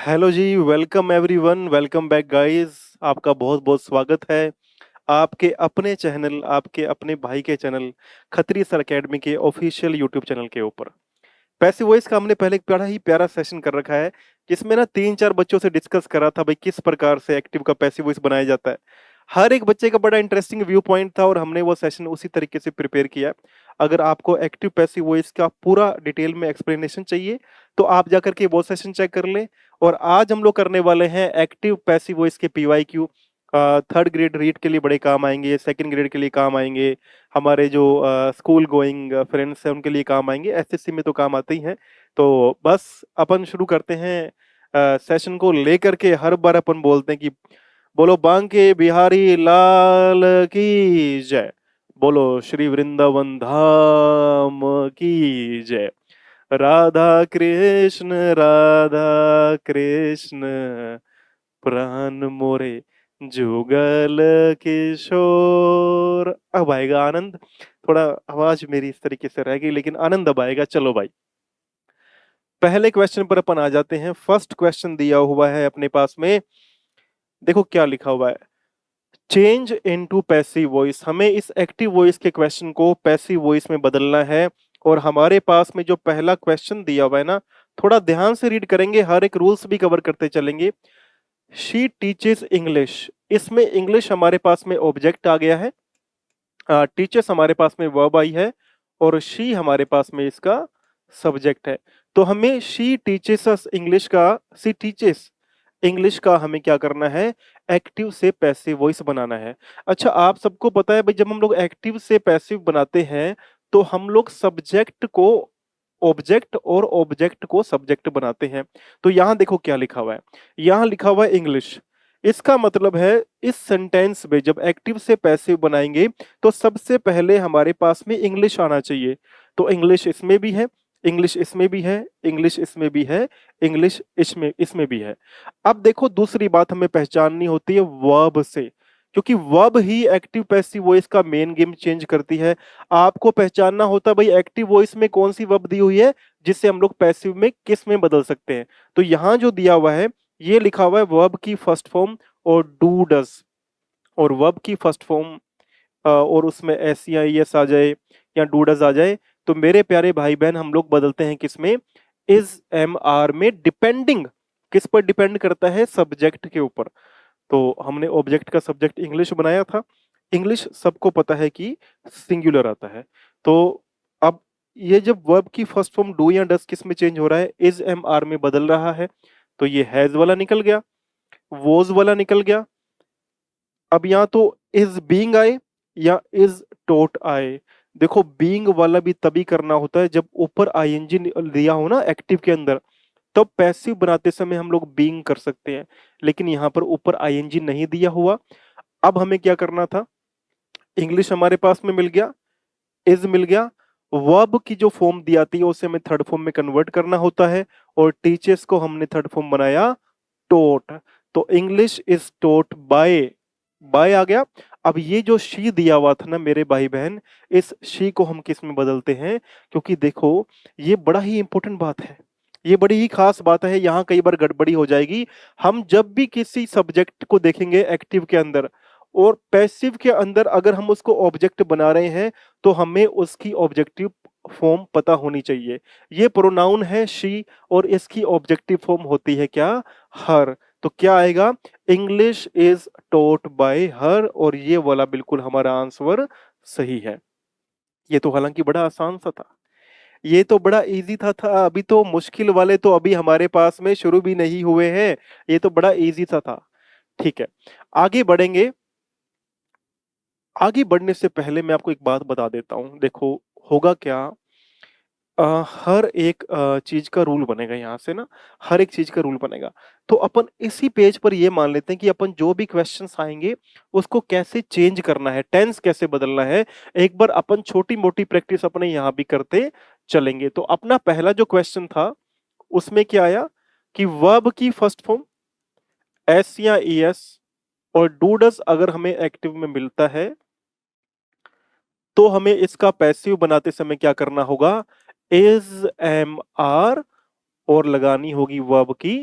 Hello जी, welcome everyone, welcome back guys. आपका बहुत बहुत स्वागत है आपके अपने चैनल, आपके अपने भाई के चैनल खत्री सर अकेडमी के ऑफिशियल यूट्यूब चैनल के ऊपर। पैसिव वॉइस का हमने पहले एक बड़ा ही प्यारा सेशन कर रखा है, जिसमें ना 3-4 बच्चों से डिस्कस करा था भाई किस प्रकार से एक्टिव का पैसिव वॉइस बनाया जाता है। हर एक बच्चे का बड़ा इंटरेस्टिंग व्यू पॉइंट था और हमने वो सेशन उसी तरीके से प्रिपेयर किया। अगर आपको एक्टिव पैसिव वॉइस का पूरा डिटेल में एक्सप्लेनेशन चाहिए तो आप जाकर के वो सेशन चेक कर लें। और आज हम लोग करने वाले हैं एक्टिव पैसिव वॉइस के पीवाईक्यू। थर्ड ग्रेड रीड के लिए बड़े काम आएंगे, सेकंड ग्रेड के लिए काम आएंगे, हमारे जो स्कूल गोइंग फ्रेंड्स हैं उनके लिए काम आएंगे, एसएससी में तो काम आते ही हैं। तो बस अपन शुरू करते हैं सेशन को लेकर के। हर बार अपन बोलते हैं कि बोलो बांके बिहारी लाल की जय, बोलो श्री वृंदावन धाम की जय। राधा कृष्ण प्राण मोरे जुगल किशोर। अब आएगा आनंद। थोड़ा आवाज मेरी इस तरीके से रह गई, लेकिन आनंद अब आएगा। चलो भाई, पहले क्वेश्चन पर अपन आ जाते हैं। फर्स्ट क्वेश्चन दिया हुआ है अपने पास में, देखो क्या लिखा हुआ है। Change into passive voice. हमें इस एक्टिव वॉइस के क्वेश्चन को पैसिव वॉइस में बदलना है। और हमारे पास में जो पहला क्वेश्चन दिया हुआ है ना, थोड़ा ध्यान से रीड करेंगे, हर एक रूल्स भी कवर करते चलेंगे। शी टीचेस इंग्लिश, इसमें इंग्लिश हमारे पास में ऑब्जेक्ट आ गया है, टीचर्स हमारे पास में वर्ब आई है, और शी हमारे पास में इसका सब्जेक्ट है। तो हमें शी टीचेस अस इंग्लिश का, शी टीचेस इंग्लिश का हमें क्या करना है, एक्टिव से पैसिव वॉइस बनाना है। अच्छा, आप सबको पता है भाई, जब हम लोग एक्टिव से पैसिव बनाते हैं तो हम लोग सब्जेक्ट को ऑब्जेक्ट और ऑब्जेक्ट को सब्जेक्ट बनाते हैं। तो यहां देखो क्या लिखा हुआ है, यहां लिखा हुआ है इंग्लिश। इसका मतलब है इस सेंटेंस में जब एक्टिव से पैसिव बनाएंगे तो सबसे पहले हमारे पास में इंग्लिश आना चाहिए। तो इंग्लिश इसमें भी है, इंग्लिश इसमें भी है, इंग्लिश इसमें भी है, इंग्लिश इसमें इसमें भी है। अब देखो दूसरी बात हमें पहचाननी होती है वर्ब से, क्योंकि वर्ब ही एक्टिव पैसिव वॉइस का मेन गेम चेंज करती है। आपको पहचानना होता है भाई एक्टिव वॉइस में कौन सी वर्ब दी हुई है जिससे हम लोग पैसिव में किस में बदल सकते हैं। तो यहां जो दिया हुआ है ये लिखा हुआ है वर्ब की फर्स्ट फॉर्म और डू डज, और वर्ब की फर्स्ट फॉर्म और उसमें एस या एस आ जाए या डू डज आ जाए, तो मेरे प्यारे भाई बहन हम लोग बदलते हैं किसमें, इज एम आर में। डिपेंडिंग किस पर डिपेंड करता है, सब्जेक्ट के ऊपर। तो हमने ऑब्जेक्ट का सब्जेक्ट इंग्लिश बनाया था। इंग्लिश सबको पता है कि सिंगुलर आता है। तो अब ये जब वर्ब की फर्स्ट फॉर्म डू या डस किस में चेंज हो रहा है, इज एम आर में बदल रहा है। तो ये हैज वाला निकल गया, वॉज वाला निकल गया। अब यहाँ तो इज बीइंग आए या इज टोट आए। देखो बीइंग वाला भी तभी करना होता है जब ऊपर आईएनजी दिया हो ना एक्टिव के अंदर, तब पैसिव बनाते समय हम लोग बीइंग कर सकते हैं। लेकिन यहाँ पर ऊपर आईएनजी नहीं दिया हुआ। अब हमें क्या करना था, इंग्लिश हमारे पास में मिल गया, इज मिल गया, वर्ब की जो फॉर्म दी आती है उसे हमें थर्ड फॉर्म में कन्वर्ट करना होता है, और टीचर्स को हमने थर्ड फॉर्म बनाया टोट। तो English is taught by, by आ गया। अब ये जो शी दिया हुआ था ना मेरे भाई बहन, इस शी को हम किस में बदलते हैं, क्योंकि देखो ये बड़ा ही इंपॉर्टेंट बात है, ये बड़ी ही खास बात है। यहाँ कई बार गड़बड़ी हो जाएगी। हम जब भी किसी सब्जेक्ट को देखेंगे एक्टिव के अंदर और पैसिव के अंदर, अगर हम उसको ऑब्जेक्ट बना रहे हैं तो हमें उसकी ऑब्जेक्टिव फॉर्म पता होनी चाहिए। ये प्रोनाउन है शी और इसकी ऑब्जेक्टिव फॉर्म होती है क्या, हर। तो क्या आएगा, इंग्लिश इज टॉट बाय हर, और ये वाला बिल्कुल हमारा आंसर सही है। ये तो हालांकि बड़ा आसान सा था, ये तो बड़ा इजी था। अभी तो मुश्किल वाले तो अभी हमारे पास में शुरू भी नहीं हुए हैं, ये तो बड़ा इजी सा था। ठीक है, आगे बढ़ेंगे। आगे बढ़ने से पहले मैं आपको एक बात बता देता हूं। देखो होगा क्या, हर एक चीज का रूल बनेगा यहाँ से ना, हर एक चीज का रूल बनेगा। तो अपन इसी पेज पर ये मान लेते हैं कि अपन जो भी क्वेश्चंस आएंगे उसको कैसे चेंज करना है, टेंस कैसे बदलना है, एक बार अपन छोटी मोटी प्रैक्टिस अपने यहाँ भी करते चलेंगे। तो अपना पहला जो क्वेश्चन था उसमें क्या आया कि वर्ब की फर्स्ट फॉर्म एस या ईएस और डू डज अगर हमें एक्टिव में मिलता है तो हमें इसका पैसिव बनाते समय क्या करना होगा, इज एम आर और लगानी होगी वर्ब की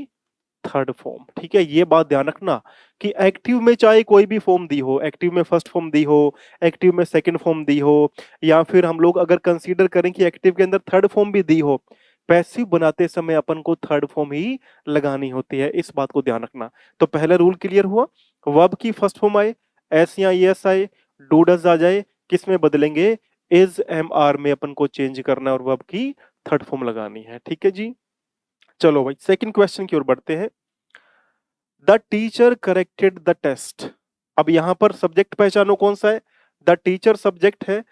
थर्ड फॉर्म। ठीक है, ये बात ध्यान रखना कि एक्टिव में चाहे कोई भी फॉर्म दी हो, एक्टिव में फर्स्ट फॉर्म दी हो, एक्टिव में सेकंड फॉर्म दी हो, या फिर हम लोग अगर कंसीडर करें कि एक्टिव के अंदर थर्ड फॉर्म भी दी हो, पैसिव बनाते समय अपन को थर्ड फॉर्म ही लगानी होती है, इस बात को ध्यान रखना। तो पहला रूल क्लियर हुआ, वर्ब की फर्स्ट फॉर्म आए, एस या एस आए, डू डज आ जाए, किस में बदलेंगे, इज एम आर में अपन को चेंज करना और वर्ब की थर्ड फॉर्म लगानी है। ठीक है जी, चलो भाई सेकंड क्वेश्चन की ओर बढ़ते हैं। The teacher corrected the test. अब यहां पर सब्जेक्ट पहचानो कौन सा है, द टीचर सब्जेक्ट है,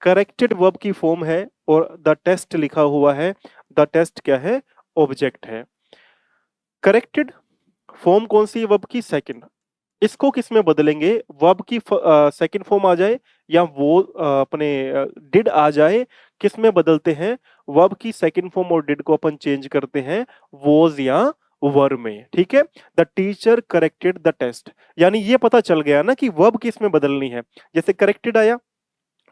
करेक्टेड वर्ब की फॉर्म है और द टेस्ट लिखा हुआ है, द टेस्ट क्या है, ऑब्जेक्ट है। करेक्टेड फॉर्म कौन सी है, वर्ब की सेकंड, इसको किस में बदलेंगे, वर्ब की सेकंड फॉर्म आ जाए या वो अपने डिड आ जाए, किस में बदलते हैं, वर्ब की सेकंड फॉर्म और डिड को अपन चेंज करते हैं वॉज या वर में। ठीक है, the teacher corrected the test, यानी ये पता चल गया ना कि वर्ब किस में बदलनी है। जैसे करेक्टेड आया,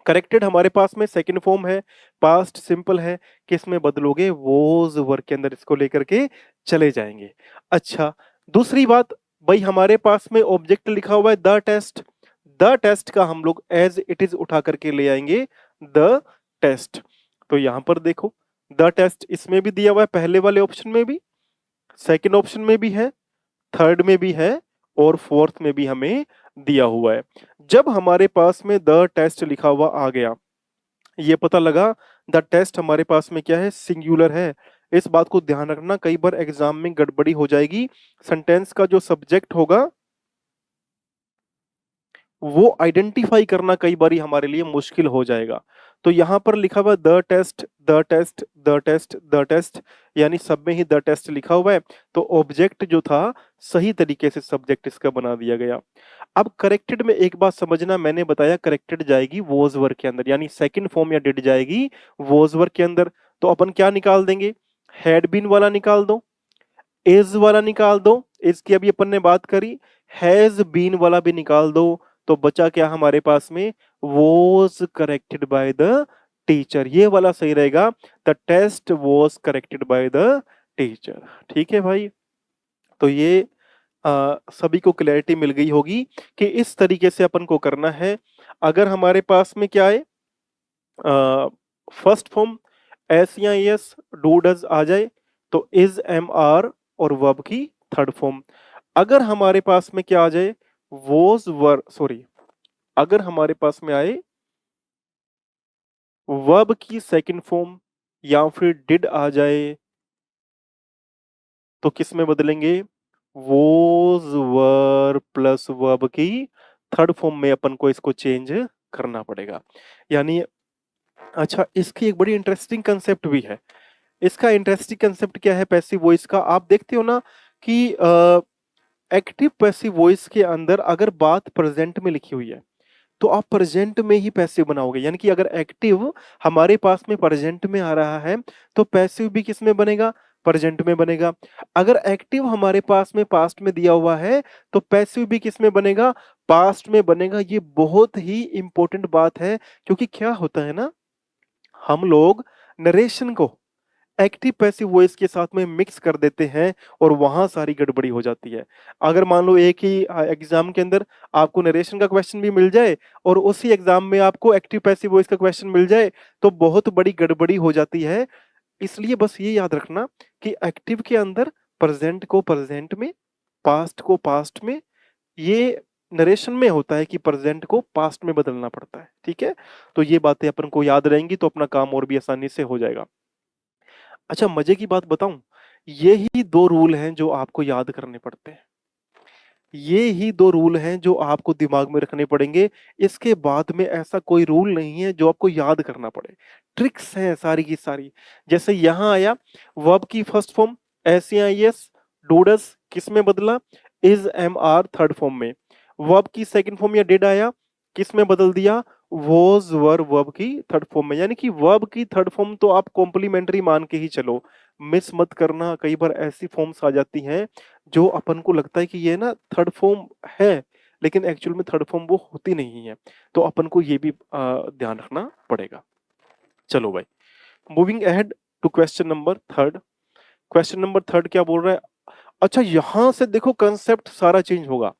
करेक्टेड हमारे पास में सेकंड फॉर्म है, पास्ट सिंपल है, किस में बदलोगे, वॉज वर के अंदर इसको लेकर के चले जाएंगे। अच्छा, दूसरी बात भाई, हमारे पास में ऑब्जेक्ट लिखा हुआ है द टेस्ट, द टेस्ट का हम लोग एज इट इज उठा करके ले आएंगे द टेस्ट। तो यहां पर देखो, द टेस्ट इसमें भी दिया हुआ है, पहले वाले ऑप्शन में भी, सेकंड ऑप्शन में भी है, थर्ड में भी है और फोर्थ में भी हमें दिया हुआ है। जब हमारे पास में द टेस्ट लिखा हुआ आ गया, ये पता लगा द टेस्ट हमारे पास में क्या है, सिंगुलर है। इस बात को ध्यान रखना, कई बार एग्जाम में गड़बड़ी हो जाएगी, सेंटेंस का जो सब्जेक्ट होगा वो आइडेंटिफाई करना कई बार हमारे लिए मुश्किल हो जाएगा। तो यहां पर लिखा हुआ the test the test the test the test, यानी सब में ही द टेस्ट लिखा हुआ है, तो ऑब्जेक्ट जो था सही तरीके से सब्जेक्ट इसका बना दिया गया। अब करेक्टेड में एक बात समझना, मैंने बताया करेक्टेड जाएगी वॉज वर्ब के अंदर, यानी सेकंड फॉर्म या डिड जाएगी वॉज वर्ब के अंदर। तो अपन क्या निकाल देंगे, हैड बीन वाला निकाल दो, इज वाला निकाल दो, इसकी अभी अपन ने बात करी, हैज बीन वाला भी निकाल दो, तो बचा क्या हमारे पास में, was corrected by the teacher, ये वाला सही रहेगा, the test was corrected by the teacher. ठीक है भाई, तो ये सभी को क्लैरिटी मिल गई होगी कि इस तरीके से अपन को करना है। अगर हमारे पास में क्या है, फर्स्ट फॉर्म एस या एस, डू डज आ जाए, तो इज एम आर और वर्ब की थर्ड फॉर्म। अगर हमारे पास में क्या आ जाए, वॉज वर, सॉरी, अगर हमारे पास में आए वर्ब की सेकंड फॉर्म या फिर डिड आ जाए, तो किस में बदलेंगे, वॉज वर प्लस वर्ब की थर्ड फॉर्म में अपन को इसको चेंज करना पड़ेगा। यानी अच्छा, इसकी एक बड़ी इंटरेस्टिंग कंसेप्ट भी है। इसका इंटरेस्टिंग कंसेप्ट क्या है पैसिव वॉइस का, आप देखते हो ना कि एक्टिव पैसिव वॉइस के अंदर अगर बात प्रेजेंट में लिखी हुई है तो आप प्रेजेंट में ही पैसिव बनाओगे, यानी कि अगर एक्टिव हमारे पास में प्रेजेंट में आ रहा है तो पैसिव भी किस में बनेगा, प्रेजेंट में बनेगा। अगर एक्टिव हमारे पास में पास्ट में दिया हुआ है तो पैसिव भी किस में बनेगा, पास्ट में बनेगा। ये बहुत ही इंपॉर्टेंट बात है, क्योंकि क्या होता है ना, हम लोग नरेशन को एक्टिव पैसिव वॉइस के साथ में मिक्स कर देते हैं और वहां सारी गड़बड़ी हो जाती है। अगर मान लो एक ही एग्जाम के अंदर आपको नरेशन का क्वेश्चन भी मिल जाए और उसी एग्जाम में आपको एक्टिव पैसिव वॉइस का क्वेश्चन मिल जाए तो बहुत बड़ी गड़बड़ी हो जाती है। इसलिए बस ये याद रखना कि एक्टिव के अंदर प्रेजेंट को प्रेजेंट में, पास्ट को पास्ट में, ये नरेशन में होता है कि प्रेजेंट को पास्ट में बदलना पड़ता है। ठीक है, तो ये बातें अपन को याद रहेंगी तो अपना काम और भी आसानी से हो जाएगा। अच्छा, मजे की बात बताऊं, ये ही दो रूल हैं जो आपको याद करने पड़ते हैं, ये ही दो रूल हैं जो आपको दिमाग में रखने पड़ेंगे। इसके बाद में ऐसा कोई रूल नहीं है जो आपको याद करना पड़े, ट्रिक्स हैं सारी की सारी। जैसे यहां आया वर्ब की फर्स्ट फॉर्म एस या एस, डूडस किस में बदला, is am are third form में। वर्ब की सेकंड फॉर्म या डिड आया, किस में बदल दिया, वॉज वर वर्ब की थर्ड फॉर्म में। यानी कि वर्ब की थर्ड फॉर्म तो आप कॉम्प्लीमेंट्री मान के ही चलो, मिस मत करना। कई बार ऐसी फॉर्म्स आ जाती हैं जो अपन को लगता है कि ये ना थर्ड फॉर्म है, लेकिन एक्चुअल में थर्ड फॉर्म वो होती नहीं है, तो अपन को ये भी ध्यान रखना पड़ेगा। चलो भाई, moving ahead to question number third. Question number third क्या बोल रहा है, अच्छा, यहां से देखो कंसेप्ट सारा चेंज होगा।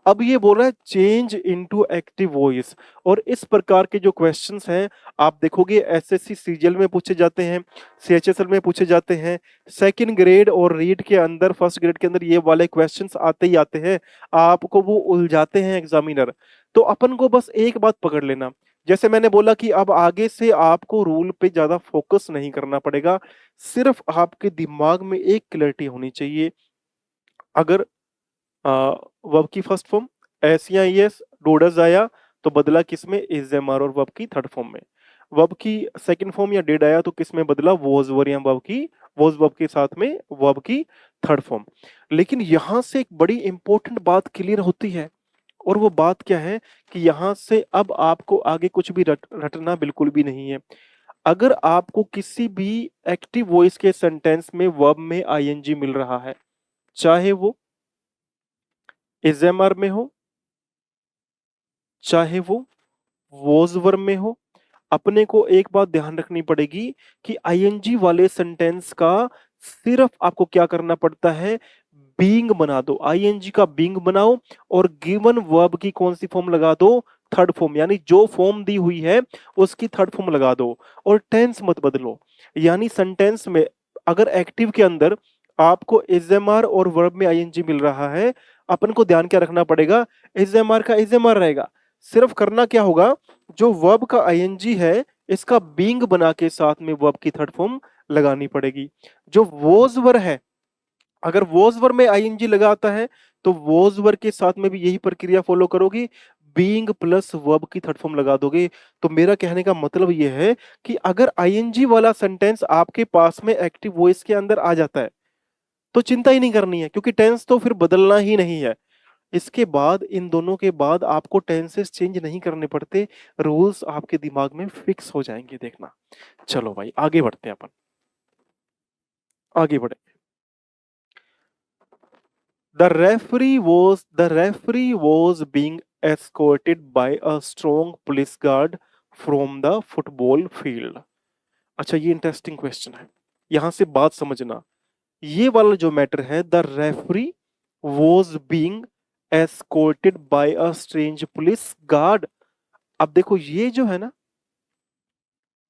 अब ये बोल रहा है चेंज इनटू एक्टिव वॉइस, और इस प्रकार के जो क्वेश्चंस हैं आप देखोगे एसएससी सीजीएल में पूछे जाते हैं, सीएचएसएल में पूछे जाते हैं, सेकंड ग्रेड और रीड के अंदर, फर्स्ट ग्रेड के अंदर ये वाले क्वेश्चंस आते ही आते हैं, आपको वो उलझाते हैं एग्जामिनर। तो अपन को बस एक बात पकड़ लेना, जैसे मैंने बोला कि अब आगे से आपको रूल पे ज्यादा फोकस नहीं करना पड़ेगा, सिर्फ आपके दिमाग में एक क्लैरिटी होनी चाहिए। अगर वर्ब की फर्स्ट फॉर्म एस या ईएस डोडस आया तो बदला किसमें, इज एम आर और वर्ब की थर्ड फॉर्म में। वर्ब की सेकंड फॉर्म या डिड आया तो किसमें बदला, वॉज वर या वॉज वर्ब के साथ में वर्ब की थर्ड फॉर्म। लेकिन यहां से एक बड़ी इंपॉर्टेंट बात क्लियर होती है, और वो बात क्या है कि यहां से अब आपको आगे कुछ भी रटना बिल्कुल भी नहीं है। अगर आपको किसी भी एक्टिव वॉइस के सेंटेंस में वर्ब में आईएनजी मिल रहा है, चाहे वो इज एम आर में हो, चाहे वो वॉज वर्ब में हो, अपने को एक बात ध्यान रखनी पड़ेगी कि आईएनजी वाले सेंटेंस का सिर्फ आपको क्या करना पड़ता है, बीइंग बना दो, आईएनजी का बीइंग बनाओ, और गिवन वर्ब की कौन सी फॉर्म लगा दो, थर्ड फॉर्म, यानी जो फॉर्म दी हुई है उसकी थर्ड फॉर्म लगा दो, और टेंस मत बदलो। यानी सेंटेंस में अगर एक्टिव के अंदर आपको इजएमआर और वर्ब में आईएनजी मिल रहा है, अपन को ध्यान क्या रखना पड़ेगा, इजएमआर का इजएमआर रहेगा। सिर्फ करना क्या होगा, जो वर्ब का आईएनजी है इसका बीइंग बना के साथ में वर्ब की थर्ड फॉर्म लगानी पड़ेगी। जो वॉज वर्ब है, अगर वॉज वर्ब में आईएनजी लगाता है तो वॉज वर्ब के साथ में भी यही प्रक्रिया फॉलो करोगी, बीइंग प्लस वर्ब की थर्ड फॉर्म लगा दोगे। तो मेरा कहने का मतलब यह है कि अगर आईएनजी वाला सेंटेंस आपके पास में एक्टिव वॉइस के अंदर आ जाता है तो चिंता ही नहीं करनी है, क्योंकि टेंस तो फिर बदलना ही नहीं है। इसके बाद इन दोनों के बाद आपको टेंसेस चेंज नहीं करने पड़ते, रूल्स आपके दिमाग में फिक्स हो जाएंगे, देखना। चलो भाई आगे बढ़ते हैं, अपन आगे बढ़े। The referee was being escorted by a strong police guard from the football field. अच्छा, ये इंटरेस्टिंग क्वेश्चन है, यहां से बात समझना। ये वाला जो मैटर है, the referee was being escorted by a strange police guard. अब देखो ये जो है ना,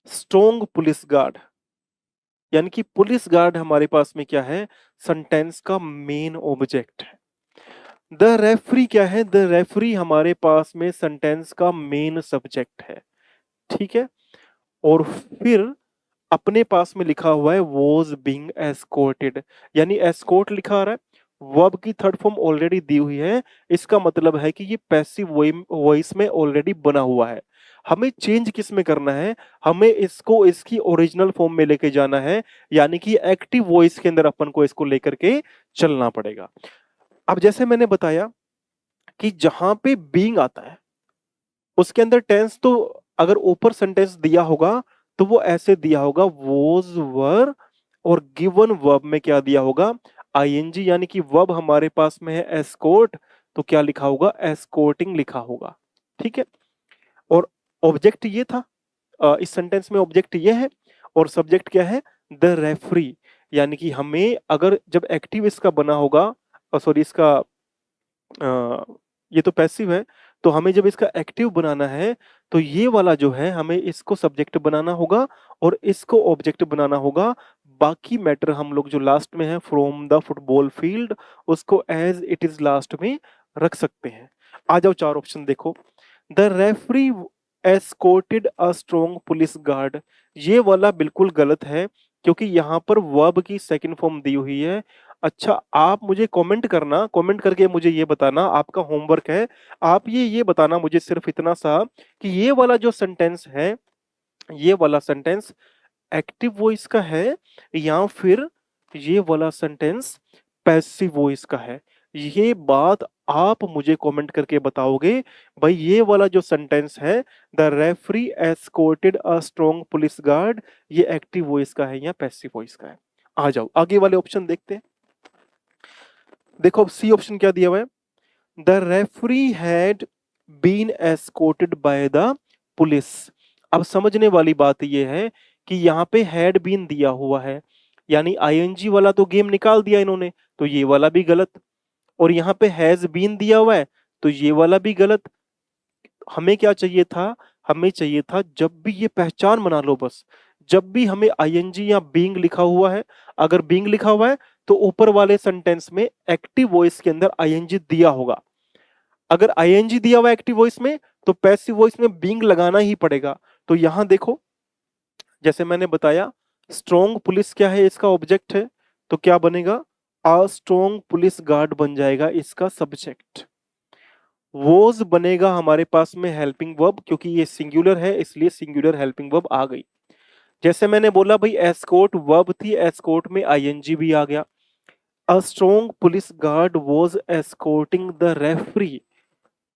स्ट्रॉन्ग पुलिस गार्ड, यानी कि पुलिस गार्ड हमारे पास में क्या है, सेंटेंस का मेन ऑब्जेक्ट है। द रेफरी क्या है, द रेफरी हमारे पास में सेंटेंस का मेन सब्जेक्ट है, ठीक है। और फिर अपने पास में लिखा हुआ है वॉज बीइंग एस्कॉर्टेड, यानी एस्कॉर्ट लिखा आ रहा है, वर्ब की थर्ड फॉर्म ऑलरेडी दी हुई है, इसका मतलब है कि ये पैसिव वॉइस में ऑलरेडी बना हुआ है। हमें चेंज किस में करना है, हमें इसको इसकी ओरिजिनल फॉर्म में लेके जाना है, यानी कि एक्टिव वॉइस के अंदर अपन को इसको लेकर के चलना पड़ेगा। अब जैसे मैंने बताया कि जहां पे बीइंग आता है उसके अंदर टेंस तो अगर ऊपर सेंटेंस दिया होगा तो वो ऐसे दिया होगा, वॉज वर, और गिवन वर्ब में क्या दिया होगा, आईएनजी, यानी कि वर्ब हमारे पास में है एस्कॉर्ट, तो क्या लिखा होगा, एस्कॉर्टिंग लिखा होगा, ठीक है। और ऑब्जेक्ट ये था, इस सेंटेंस में ऑब्जेक्ट ये है, और सब्जेक्ट क्या है, द रेफरी, यानी कि हमें अगर जब एक्टिव इसका बना होगा, सॉरी इसका ये तो पैसिव है, तो हमें जब इसका एक्टिव बनाना है तो ये वाला जो है हमें इसको सब्जेक्ट बनाना होगा और इसको ऑब्जेक्ट बनाना होगा। बाकी मैटर हम लोग जो लास्ट में है फ्रॉम द फुटबॉल फील्ड, उसको एज इट इज लास्ट में रख सकते हैं। आ जाओ, चार ऑप्शन देखो। The referee escorted a strong police guard, ये वाला बिल्कुल गलत है, क्योंकि यहाँ पर वर्ब की सेकंड फॉर्म दी हुई है। अच्छा, आप मुझे कमेंट करना, कमेंट करके मुझे ये बताना, आपका होमवर्क है, आप ये बताना मुझे सिर्फ इतना सा कि ये वाला जो सेंटेंस है, ये वाला सेंटेंस एक्टिव वॉइस का है या फिर ये वाला सेंटेंस पैसिव वॉइस का है। ये बात आप मुझे कमेंट करके बताओगे। भाई ये वाला जो सेंटेंस है, the referee escorted a strong police guard, ये एक्टिव वॉइस का है या पैसिव वॉइस का है। आ जाओ आगे वाले ऑप्शन देखते हैं। देखो सी ऑप्शन क्या दिया हुआ है, the referee had been escorted by the police. अब समझने वाली बात यह है कि यहाँ पे हैड बीन दिया हुआ है, यानी आईएनजी वाला तो गेम निकाल दिया इन्होंने, तो ये वाला भी गलत। और यहाँ पे हैज बीन दिया हुआ है तो ये वाला भी गलत। हमें क्या चाहिए था? हमें चाहिए था जब भी ये पहचान बना लो बस, जब भी हमें आईएनजी या बीइंग लिखा हुआ है, अगर बीइंग लिखा हुआ है तो ऊपर वाले सेंटेंस में एक्टिव वॉइस के अंदर आईएनजी दिया होगा। अगर आईएनजी दिया हुआ एक्टिव वॉइस में तो पैसिव वॉइस में बीइंग लगाना ही पड़ेगा। तो यहां देखो, जैसे मैंने बताया स्ट्रॉन्ग पुलिस क्या है, इसका ऑब्जेक्ट है, तो क्या बनेगा? अ स्ट्रॉन्ग पुलिस गार्ड बन जाएगा इसका सब्जेक्ट। वॉज बनेगा हमारे पास में हेल्पिंग वर्ब, क्योंकि ये सिंगुलर है इसलिए सिंगुलर हेल्पिंग वर्ब आ गई। जैसे मैंने बोला भाई एस्कॉर्ट वर्ब थी, एस्कॉर्ट में आईएनजी भी आ गया। अ strong police guard was escorting the referee,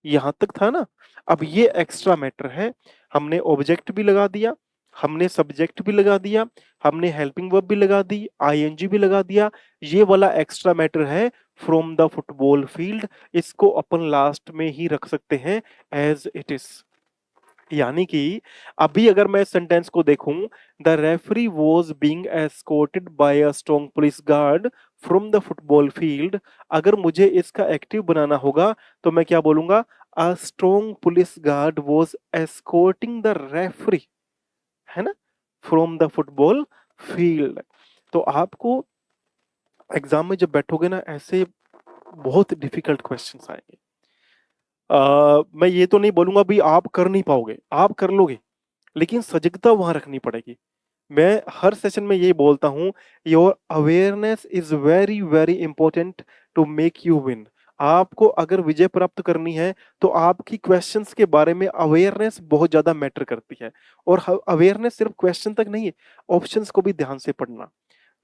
यहां तक था ना। अब ये एक्स्ट्रा मैटर है, हमने ऑब्जेक्ट भी लगा दिया, हमने सब्जेक्ट भी लगा दिया, हमने हेल्पिंग वर्ब भी लगा दी, आईएनजी भी लगा दिया। ये वाला एक्स्ट्रा मैटर है फ्रॉम द फुटबॉल फील्ड, इसको अपन लास्ट में ही रख सकते हैं एज इट इज। यानी कि अभी अगर मैं सेंटेंस को देखूं, the referee was being escorted by a strong police guard from the football field, अगर मुझे इसका एक्टिव बनाना होगा तो मैं क्या बोलूंगा? अ strong police guard was escorting the referee, है ना, फ्रॉम द फुटबॉल फील्ड। तो आपको एग्जाम में जब बैठोगे ना, ऐसे बहुत डिफिकल्ट क्वेश्चंस आएंगे। मैं ये तो नहीं बोलूंगा भी आप कर नहीं पाओगे, आप कर लोगे, लेकिन सजगता वहां रखनी पड़ेगी। मैं हर सेशन में यही बोलता हूं, your awareness is very very important to make you win. आपको अगर विजय प्राप्त करनी है तो आपकी क्वेश्चंस के बारे में अवेयरनेस बहुत ज्यादा मैटर करती है। और अवेयरनेस सिर्फ क्वेश्चन तक नहीं है, ऑप्शंस को भी ध्यान से पढ़ना।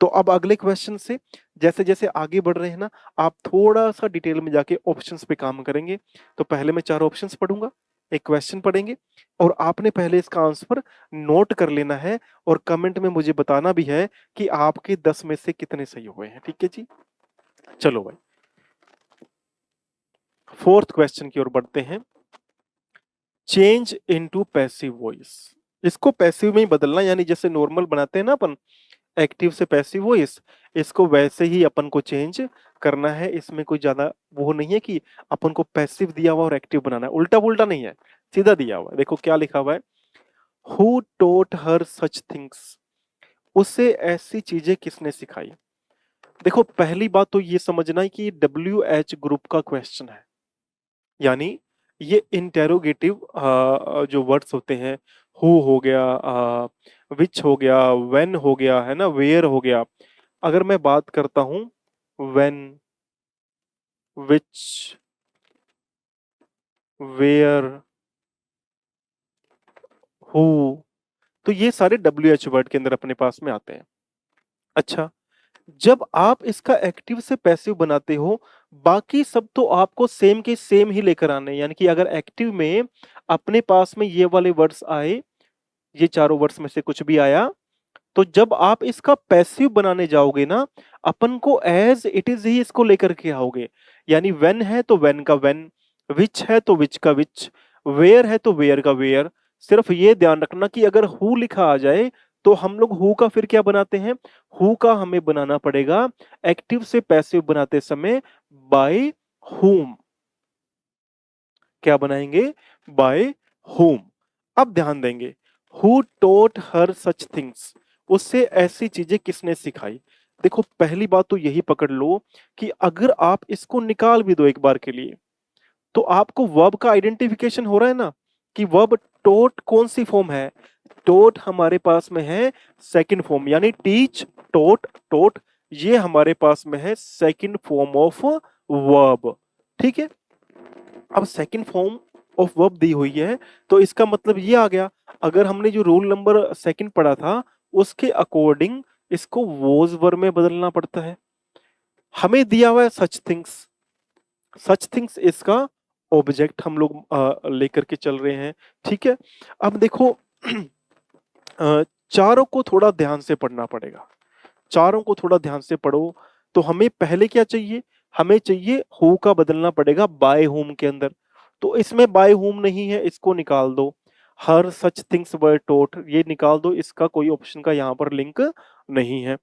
तो अब अगले क्वेश्चन से जैसे जैसे आगे बढ़ रहे हैं ना, आप थोड़ा सा डिटेल में जाके ऑप्शंस पे काम करेंगे। तो पहले मैं 4 ऑप्शंस पढ़ूंगा, एक क्वेश्चन पढ़ेंगे, और आपने पहले इसका आंसर नोट कर लेना है और कमेंट में मुझे बताना भी है कि आपके 10 में से कितने सही हुए हैं। ठीक है जी, चलो भाई 4th क्वेश्चन की ओर बढ़ते हैं। चेंज इनटू पैसिव वॉइस, इसको पैसिव में ही बदलना, यानी जैसे नॉर्मल बनाते हैं ना अपन एक्टिव से पैसिव वॉइस, इसको वैसे ही अपन को चेंज करना है। इसमें कोई ज्यादा वो नहीं है कि अपन को पैसिव दिया हुआ और एक्टिव बनाना है, उल्टा पुल्टा नहीं है, सीधा दिया हुआ है। देखो क्या लिखा हुआ है, who taught her such things, उसे ऐसी चीजें किसने सिखाई। देखो पहली बात तो ये समझना है कि WH ग्रुप का क्वेश्चन है, यानी ये इंटेरोगेटिव जो वर्ड्स होते हैं, हु हो गया, विच हो गया, व्हेन हो गया, है ना, वेयर हो गया। अगर मैं बात करता हूं व्हेन, विच, वेयर, हु, तो ये सारे WH वर्ड के अंदर अपने पास में आते हैं। अच्छा, जब आप इसका एक्टिव से पैसिव बनाते हो, बाकी सब तो आपको सेम के सेम ही लेकर आने, यानी कि अगर एक्टिव में अपने पास में ये वाले वर्ड्स आए, ये चारों वर्ड्स में से कुछ भी आया, तो जब आप इसका पैसिव बनाने जाओगे ना, अपन को एज इट इज ही इसको लेकर के आओगे। यानी वेन है तो वेन का वेन, विच है तो विच का विच, वेयर है तो वेयर का वेयर। सिर्फ ये ध्यान रखना कि अगर हु लिखा आ जाए तो हम लोग हु का फिर क्या बनाते हैं, हु का हमें बनाना पड़ेगा एक्टिव से पैसिव बनाते समय बाय हुम। क्या बनाएंगे? By whom. अब ध्यान देंगे, who taught her such things, उससे ऐसी चीजें किसने सिखाई। देखो पहली बात तो यही पकड़ लो कि अगर आप इसको निकाल भी दो एक बार के लिए, तो आपको वर्ब का आइडेंटिफिकेशन हो रहा है ना, कि वर्ब टोट कौन सी फॉर्म है। टोट हमारे पास में है सेकंड फॉर्म, यानी टीच, टोट, टोट, ये हमारे पास में है सेकंड फॉर्म ऑफ वर्ब। ठीक है, अब सेकंड फॉर्म ऑफ वर्ब दी हुई है तो इसका मतलब ये आ गया, अगर हमने जो रूल नंबर सेकंड पढ़ा था उसके अकॉर्डिंग इसको वॉज वर्ब में बदलना पड़ता है। हमें दिया हुआ है सच थिंग्स, सच थिंग्स इसका ऑब्जेक्ट हम लोग लेकर के चल रहे हैं। ठीक है, अब देखो चारों को थोड़ा ध्यान से पढ़ना पड़ेगा, चारों को थोड़ा ध्यान से पढ़ो। तो हमें पहले क्या चाहिए, हमें चाहिए हु का बदलना पड़ेगा बाय हुम के अंदर, तो इसमें बाय हुम नहीं है, इसको निकाल दो। हर सच थिंग्स वर टोट, ये निकाल दो, इसका कोई ऑप्शन का यहाँ पर लिंक नहीं है।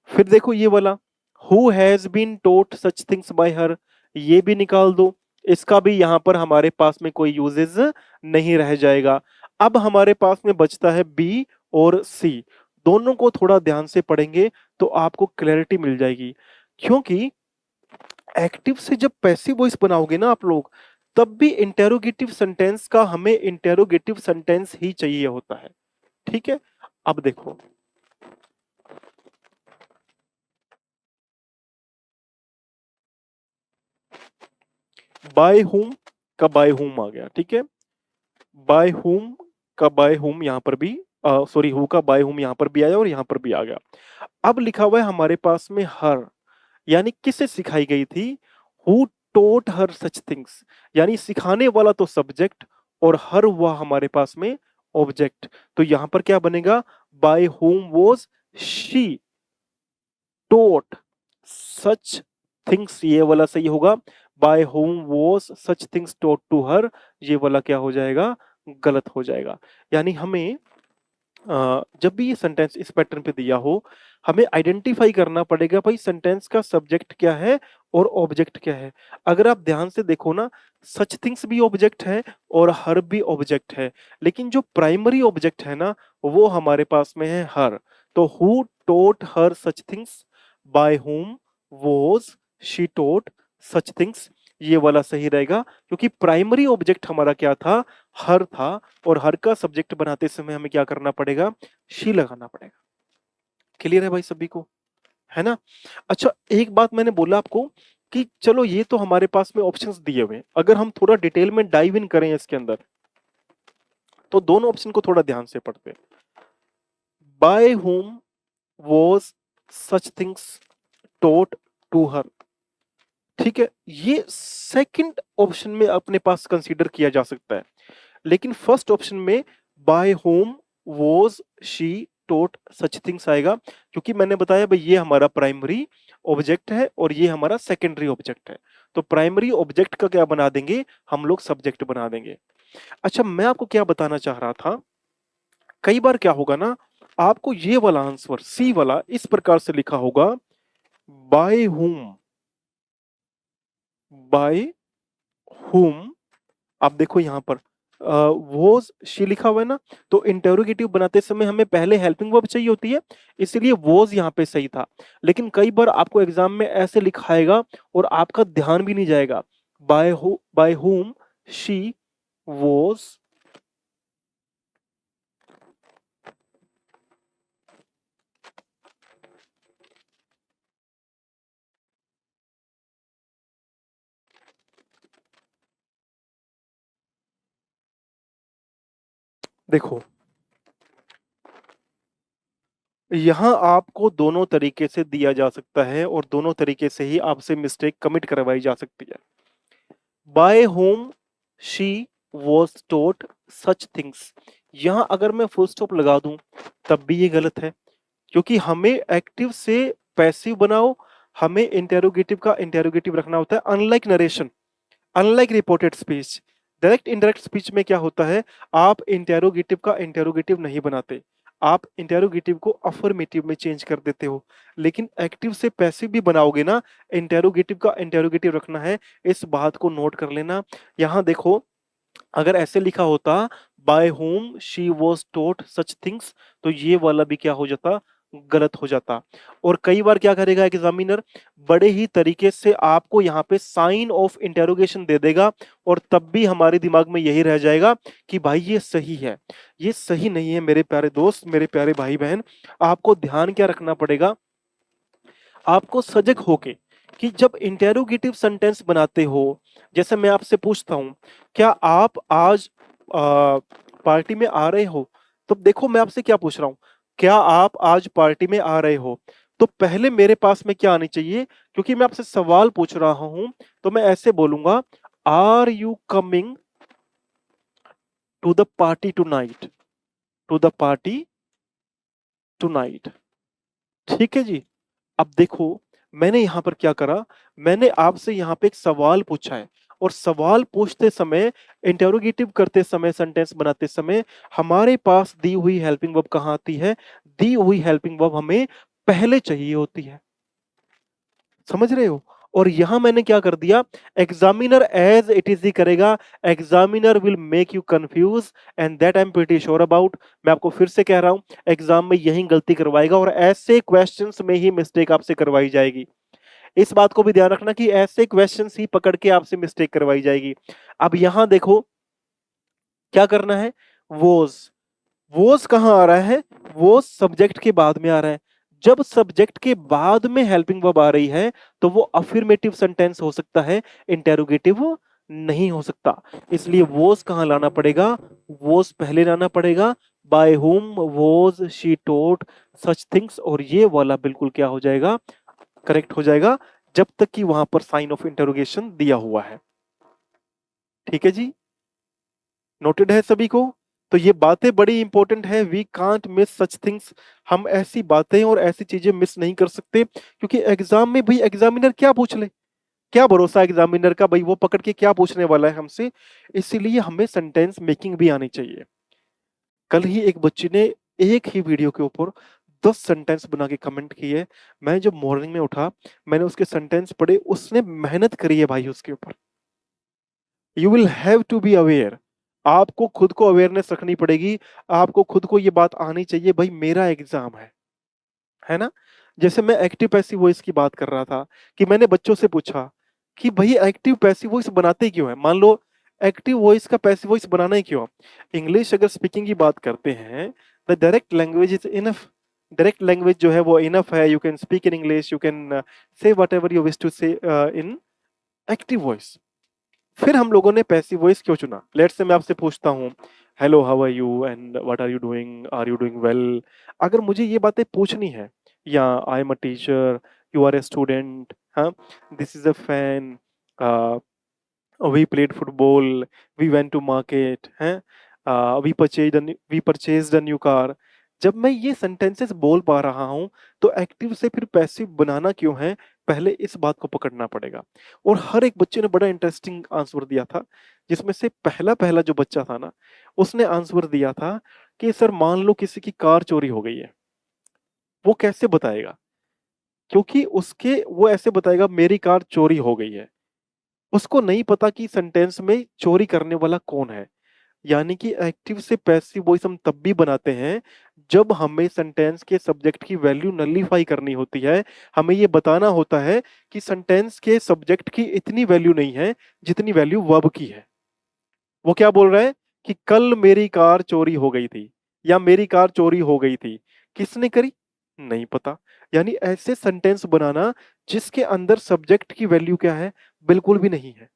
फिर देखो ये वाला who has been taught such things by her, ये भी निकाल दो, इसका भी यहां पर हमारे पास में कोई यूजेस नहीं रह जाएगा। अब हमारे पास में बचता है बी और सी। दोनों को थोड़ा ध्यान से पढ़ेंगे तो आपको क्लैरिटी मिल जाएगी, क्योंकि एक्टिव से जब पैसिव वॉइस बनाओगे ना आप लोग, तब भी इंटेरोगेटिव सेंटेंस का हमें इंटेरोगेटिव सेंटेंस ही चाहिए होता है। ठीक है, अब देखो बाय हुम का बाय हुम आ गया, ठीक है, बाय हुम का बाय हुम यहां पर भी, सॉरी हु का बाय हुम यहां पर भी आया और यहां पर भी आ गया। अब लिखा हुआ है हमारे पास में हर, यानी किससे सिखाई गई थी, who taught her such things, यानी सिखाने वाला तो सब्जेक्ट और हर हुआ हमारे पास में ऑब्जेक्ट। तो यहां पर क्या बनेगा, by whom was she taught such things, ये वाला सही होगा। By whom was such things taught to her, ये वाला क्या हो जाएगा, गलत हो जाएगा। यानी हमें जब भी ये सेंटेंस इस पैटर्न पे दिया हो, हमें आइडेंटिफाई करना पड़ेगा भाई सेंटेंस का सब्जेक्ट क्या है और ऑब्जेक्ट क्या है। अगर आप ध्यान से देखो ना, सच थिंग्स भी ऑब्जेक्ट है और हर भी ऑब्जेक्ट है, लेकिन जो प्राइमरी ऑब्जेक्ट है ना, वो हमारे पास में है हर। तो who taught her such things, by whom was she taught such things, ये वाला सही रहेगा, क्योंकि प्राइमरी ऑब्जेक्ट हमारा क्या था, हर था, और हर का सब्जेक्ट बनाते समय हमें क्या करना पड़ेगा, शी लगाना पड़ेगा। क्लियर है भाई सभी को, है ना। अच्छा, एक बात मैंने बोला आपको कि चलो ये तो हमारे पास में ऑप्शंस दिए हुए हैं, अगर हम थोड़ा डिटेल में डाइव इन करें इसके अंदर, तो दोनों ऑप्शन को थोड़ा ध्यान से पढ़ते हैं। By whom was such things taught to her, ठीक है, ये सेकंड ऑप्शन में अपने पास कंसीडर किया जा सकता है, लेकिन फर्स्ट ऑप्शन में by whom was she taught such things आएगा, क्योंकि मैंने बताया भाई ये हमारा प्राइमरी ऑब्जेक्ट है और ये हमारा सेकेंडरी ऑब्जेक्ट है। तो प्राइमरी ऑब्जेक्ट का क्या बना देंगे हम लोग, सब्जेक्ट बना देंगे। अच्छा, मैं आपको क्या बताना चाह रहा था, कई बार क्या होगा ना, आपको ये वाला आंसर सी वाला इस प्रकार से लिखा होगा, बाय हुम, बाय हुम, आप देखो यहां पर वॉज शी लिखा हुआ है ना, तो इंटेरोगेटिव बनाते समय हमें पहले हेल्पिंग वर्ब चाहिए होती है, इसलिए वॉज यहाँ पे सही था। लेकिन कई बार आपको एग्जाम में ऐसे लिखाएगा और आपका ध्यान भी नहीं जाएगा, बाय हुम शी वॉज, देखो यहां आपको दोनों तरीके से दिया जा सकता है और दोनों तरीके से ही आपसे मिस्टेक कमिट करवाई जा सकती है। By whom she was taught such things, यहां अगर मैं फुल स्टॉप लगा दूं तब भी ये गलत है, क्योंकि हमें एक्टिव से पैसिव बनाओ, हमें इंटेरोगेटिव का इंटेरोगेटिव रखना होता है। Unlike narration, unlike reported speech, direct indirect speech में क्या होता है, आप इंटेरोगेटिव का इंटेरोगेटिव नहीं बनाते, आप इंटेरोगेटिव को अफर्मेटिव में चेंज कर देते हो। लेकिन एक्टिव से पैसिव भी बनाओगे ना, इंटेरोगेटिव का इंटेरोगेटिव रखना है, इस बात को नोट कर लेना। यहां देखो, अगर ऐसे लिखा होता by whom she was taught such things, तो ये वाला भी क्या हो जाता, गलत हो जाता। और कई बार क्या करेगा एग्जामिनर, बड़े ही तरीके से आपको यहाँ पे साइन ऑफ इंटेरोगेशन दे देगा, और तब भी हमारे दिमाग में यही रह जाएगा कि भाई ये सही है। ये सही नहीं है मेरे प्यारे दोस्त, मेरे प्यारे भाई बहन। आपको ध्यान क्या रखना पड़ेगा, आपको सजग होके कि जब इंटेरोगेटिव सेंटेंस बनाते हो, जैसे मैं आपसे पूछता हूं, क्या आप आज पार्टी में आ रहे हो, तो देखो मैं आपसे क्या पूछ रहा हूं, क्या आप आज पार्टी में आ रहे हो, तो पहले मेरे पास में क्या आनी चाहिए, क्योंकि मैं आपसे सवाल पूछ रहा हूं, तो मैं ऐसे बोलूंगा, are you coming to the party tonight, to the party tonight, ठीक है जी। अब देखो, मैंने यहां पर क्या करा, मैंने आपसे यहां पे एक सवाल पूछा है, और सवाल पूछते समय, इंटेरोगेटिव करते समय, सेंटेंस बनाते समय हमारे पास दी हुई हेल्पिंग वर्ब कहां आती है, दी हुई हेल्पिंग वर्ब हमें पहले चाहिए होती है। समझ रहे हो? और यहां मैंने क्या कर दिया, एग्जामिनर एज इट इज ही करेगा, examiner will make you confuse and that I am pretty sure about. मैं आपको फिर से कह रहा हूं, एग्जाम में यही गलती करवाएगा और ऐसे क्वेश्चंस में ही मिस्टेक आपसे करवाई जाएगी। इस बात को भी ध्यान रखना कि ऐसे क्वेश्चंस ही पकड़ के आपसे मिस्टेक करवाई जाएगी। अब यहां देखो क्या करना है, वोज, वोज कहां आ रहा है, वो सब्जेक्ट के बाद में आ रहा है। जब सब्जेक्ट के बाद में हेल्पिंग वर्ब आ रही है तो वो अफर्मेटिव सेंटेंस हो सकता है, इंटेरोगेटिव नहीं हो सकता। इसलिए वोज कहां लाना पड़ेगा, वोज पहले लाना पड़ेगा। By whom was she taught such things, और ये वाला बिल्कुल क्या हो जाएगा, करेक्ट हो जाएगा, जब तक कि वहां पर साइन ऑफ इंटरोगेशन दिया हुआ है। ठीक है जी, नोटेड है सभी को? तो ये बातें बड़ी इंपॉर्टेंट है, we can't miss such things. हम ऐसी बातें और ऐसी चीजें मिस नहीं कर सकते, क्योंकि एग्जाम में भाई एग्जामिनर क्या पूछ ले, क्या भरोसा एग्जामिनर का, भाई वो पकड़ के क्या पूछने वाला है हमसे। इसीलिए हमें सेंटेंस मेकिंग भी आनी चाहिए। कल ही एक बच्ची ने एक ही वीडियो के ऊपर 10 सेंटेंस बना के कमेंट किए। मैं जब मॉर्निंग में उठा, मैंने उसके सेंटेंस पढ़े, उसने मेहनत करी है भाई उसके ऊपर। You will have to be aware, आपको खुद को अवेयरनेस रखनी पड़ेगी। आपको खुद को ये बात आनी चाहिए, भाई मेरा एग्जाम है ना। जैसे मैं एक्टिव पैसिव वॉइस की बात कर रहा था, कि मैंने बच्चों से पूछा कि भाई एक्टिव पैसिव वॉइस बनाते क्यों है, मान लो एक्टिव वॉइस का पैसिव वॉइस बनाना ही क्यों। इंग्लिश अगर स्पीकिंग की बात करते हैं, the direct language is enough. Direct language जो है वो इनफ है, you can speak in English, you can say whatever you wish to say in active voice. फिर हम लोगों ने पैसिव वॉइस क्यों चुना। लेट्स से मैं आपसे पूछता हूँ, hello how are you and what are you doing well. अगर मुझे ये बातें पूछनी है, या I am a teacher, you are a student, हाँ, this is a fan, we played football, we went to market, हैं, we purchased a new car. जब मैं ये सेंटेंसेस बोल पा रहा हूं, तो एक्टिव से फिर पैसिव बनाना क्यों है, पहले इस बात को पकड़ना पड़ेगा। और हर एक बच्चे ने बड़ा इंटरेस्टिंग आंसर दिया था, जिसमें से पहला पहला जो बच्चा था ना, उसने आंसर दिया था कि सर मान लो किसी की कार चोरी हो गई है, वो कैसे बताएगा, क्योंकि उसके वो ऐसे बताएगा मेरी कार चोरी हो गई है। उसको नहीं पता कि सेंटेंस में चोरी करने वाला कौन है। यानी कि एक्टिव से पैसिव वॉइस हम तब भी बनाते हैं जब हमें सेंटेंस के सब्जेक्ट की वैल्यू नलीफाई करनी होती है। हमें ये बताना होता है कि सेंटेंस के सब्जेक्ट की इतनी वैल्यू नहीं है जितनी वैल्यू वर्ब की है। वो क्या बोल रहा है कि कल मेरी कार चोरी हो गई थी, या मेरी कार चोरी हो गई थी, किसने करी, नहीं पता। यानी ऐसे सेंटेंस बनाना जिसके अंदर सब्जेक्ट की वैल्यू क्या है, बिल्कुल भी नहीं है,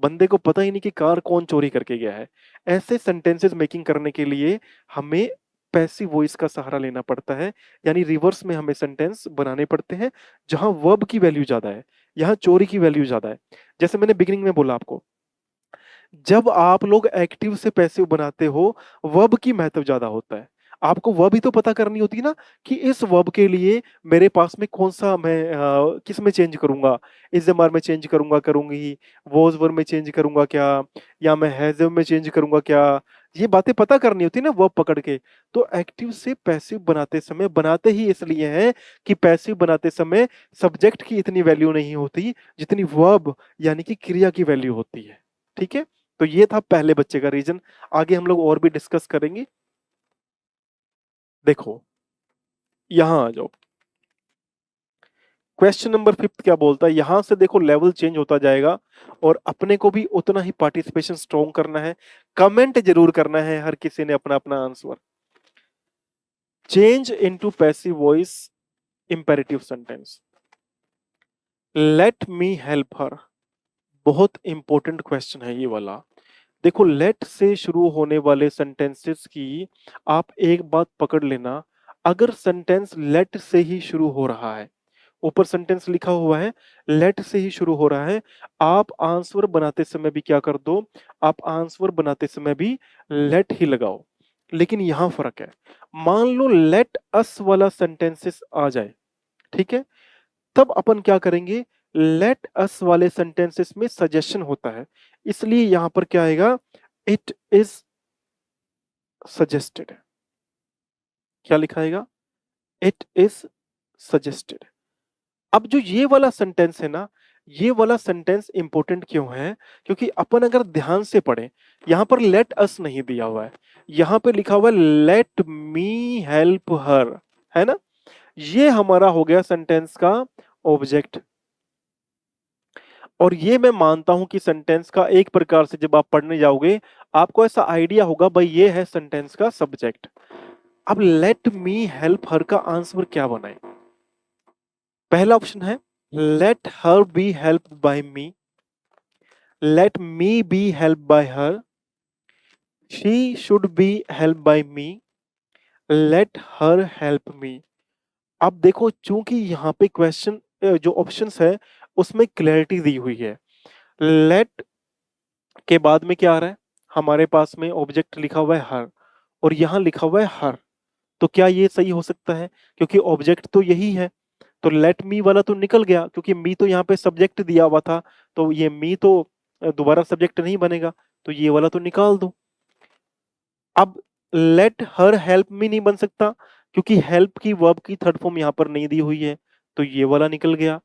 बंदे को पता ही नहीं कि कार कौन चोरी करके गया है। ऐसे सेंटेंसेस मेकिंग करने के लिए हमें पैसिव वॉइस का सहारा लेना पड़ता है, यानी रिवर्स में हमें सेंटेंस बनाने पड़ते हैं जहां वर्ब की वैल्यू ज्यादा है, यहां चोरी की वैल्यू ज्यादा है। जैसे मैंने बिगिनिंग में बोला आपको, जब आप लोग एक्टिव से पैसिव बनाते हो, वर्ब की महत्व ज्यादा होता है। आपको वर्ब ही तो पता करनी होती है ना, कि इस वर्ब के लिए मेरे पास में कौन सा मैं किस में चेंज करूंगा, इस जमार में चेंज करूंगा, करूंगी, वोज वर्ब में चेंज करूंगा क्या, या मैं हैजव में चेंज करूंगा क्या। ये बातें पता करनी होती है ना वर्ब पकड़ के। तो एक्टिव से पैसिव बनाते समय बनाते ही इसलिए हैं कि पैसिव बनाते समय सब्जेक्ट की इतनी वैल्यू नहीं होती जितनी वर्ब यानी कि क्रिया की वैल्यू होती है। ठीक है, तो ये था पहले बच्चे का रीजन। आगे हम लोग और भी डिस्कस करेंगे। देखो यहां आ जाओ, क्वेश्चन नंबर 5 क्या बोलता है, यहां से देखो लेवल चेंज होता जाएगा, और अपने को भी उतना ही पार्टिसिपेशन स्ट्रॉन्ग करना है। कमेंट जरूर करना है हर किसी ने अपना अपना answer. Change into passive voice imperative sentence, late me help हर। बहुत इंपॉर्टेंट क्वेश्चन है ये वाला। देखो लेट से शुरू होने वाले सेंटेंसेस की आप एक बात पकड़ लेना, अगर सेंटेंस लेट से ही शुरू हो रहा है, ऊपर सेंटेंस लिखा हुआ है लेट से ही शुरू हो रहा है, आप आंसर बनाते समय भी क्या कर दो, आप आंसर बनाते समय भी लेट ही लगाओ। लेकिन यहां फर्क है, मान लो लेट अस वाला सेंटेंसेस आ जाए, ठीक है, तब अपन क्या करेंगे, लेट अस वाले सेंटेंसेस में सजेशन होता है, इसलिए यहां पर क्या आएगा, इट इज सजेस्टेड। क्या लिखाएगा, इट इज सजेस्टेड। अब जो ये वाला सेंटेंस है ना, ये वाला सेंटेंस इंपॉर्टेंट क्यों है? क्योंकि अपन अगर ध्यान से पढ़ें, यहां पर लेट अस नहीं दिया हुआ है, यहां पे लिखा हुआ है लेट मी हेल्प हर, है ना? ये हमारा हो गया सेंटेंस का ऑब्जेक्ट। और ये मैं मानता हूं कि सेंटेंस का एक प्रकार से जब आप पढ़ने जाओगे, आपको ऐसा आइडिया होगा भाई ये है सेंटेंस का सब्जेक्ट। अब लेट मी हेल्प हर का आंसर क्या बनाए? पहला ऑप्शन है let her be help by me, let me B help bye her, she should be help by me, let her help me. अब देखो, चूंकि यहाँ पे क्वेश्चन जो ऑप्शंस है उसमें क्लैरिटी दी हुई है। लेट के बाद में क्या आ रहा है? हमारे पास में ऑब्जेक्ट लिखा हुआ है हर, और यहाँ लिखा हुआ है हर। तो क्या ये सही हो सकता है? क्योंकि ऑब्जेक्ट तो यही है। तो लेट मी वाला तो निकल गया, क्योंकि मी तो यहाँ पे सब्जेक्ट दिया हुआ था, तो ये मी तो दोबारा सब्जेक्ट नहीं बनेगा, तो ये वाला तो निकाल दो। अब लेट हर हेल्प मी नहीं बन सकता, क्योंकि हेल्प की वर्ब की थर्ड फॉर्म यहाँ पर नहीं दी हुई है, तो ये वाला निकल गया।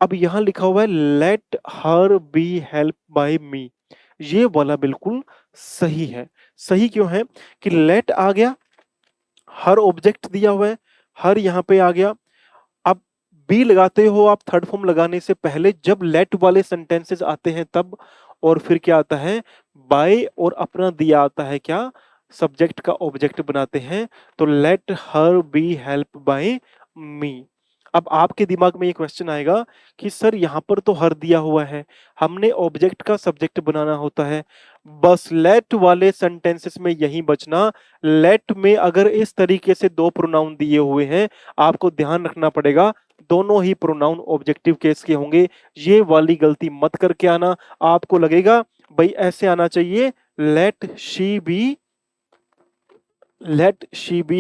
अब यहाँ लिखा हुआ है let her be help by me, ये वाला बिल्कुल सही है। सही क्यों है? कि लेट आ गया, हर ऑब्जेक्ट दिया हुआ है, हर यहाँ पे आ गया। अब बी लगाते हो आप थर्ड फॉर्म लगाने से पहले, जब लेट वाले सेंटेंसेस आते हैं तब, और फिर क्या आता है? बाय और अपना दिया आता है क्या? सब्जेक्ट का ऑब्जेक्ट बनाते हैं। तो let her be help by me. अब आपके दिमाग में ये क्वेश्चन आएगा कि सर यहाँ पर तो हर दिया हुआ है, हमने ऑब्जेक्ट का सब्जेक्ट बनाना होता है। बस लेट वाले सेंटेंसेस में यही बचना। लेट में अगर इस तरीके से दो प्रोनाउन दिए हुए हैं, आपको ध्यान रखना पड़ेगा दोनों ही प्रोनाउन ऑब्जेक्टिव केस के होंगे। ये वाली गलती मत करके आना। आपको लगेगा भाई ऐसे आना चाहिए, let she be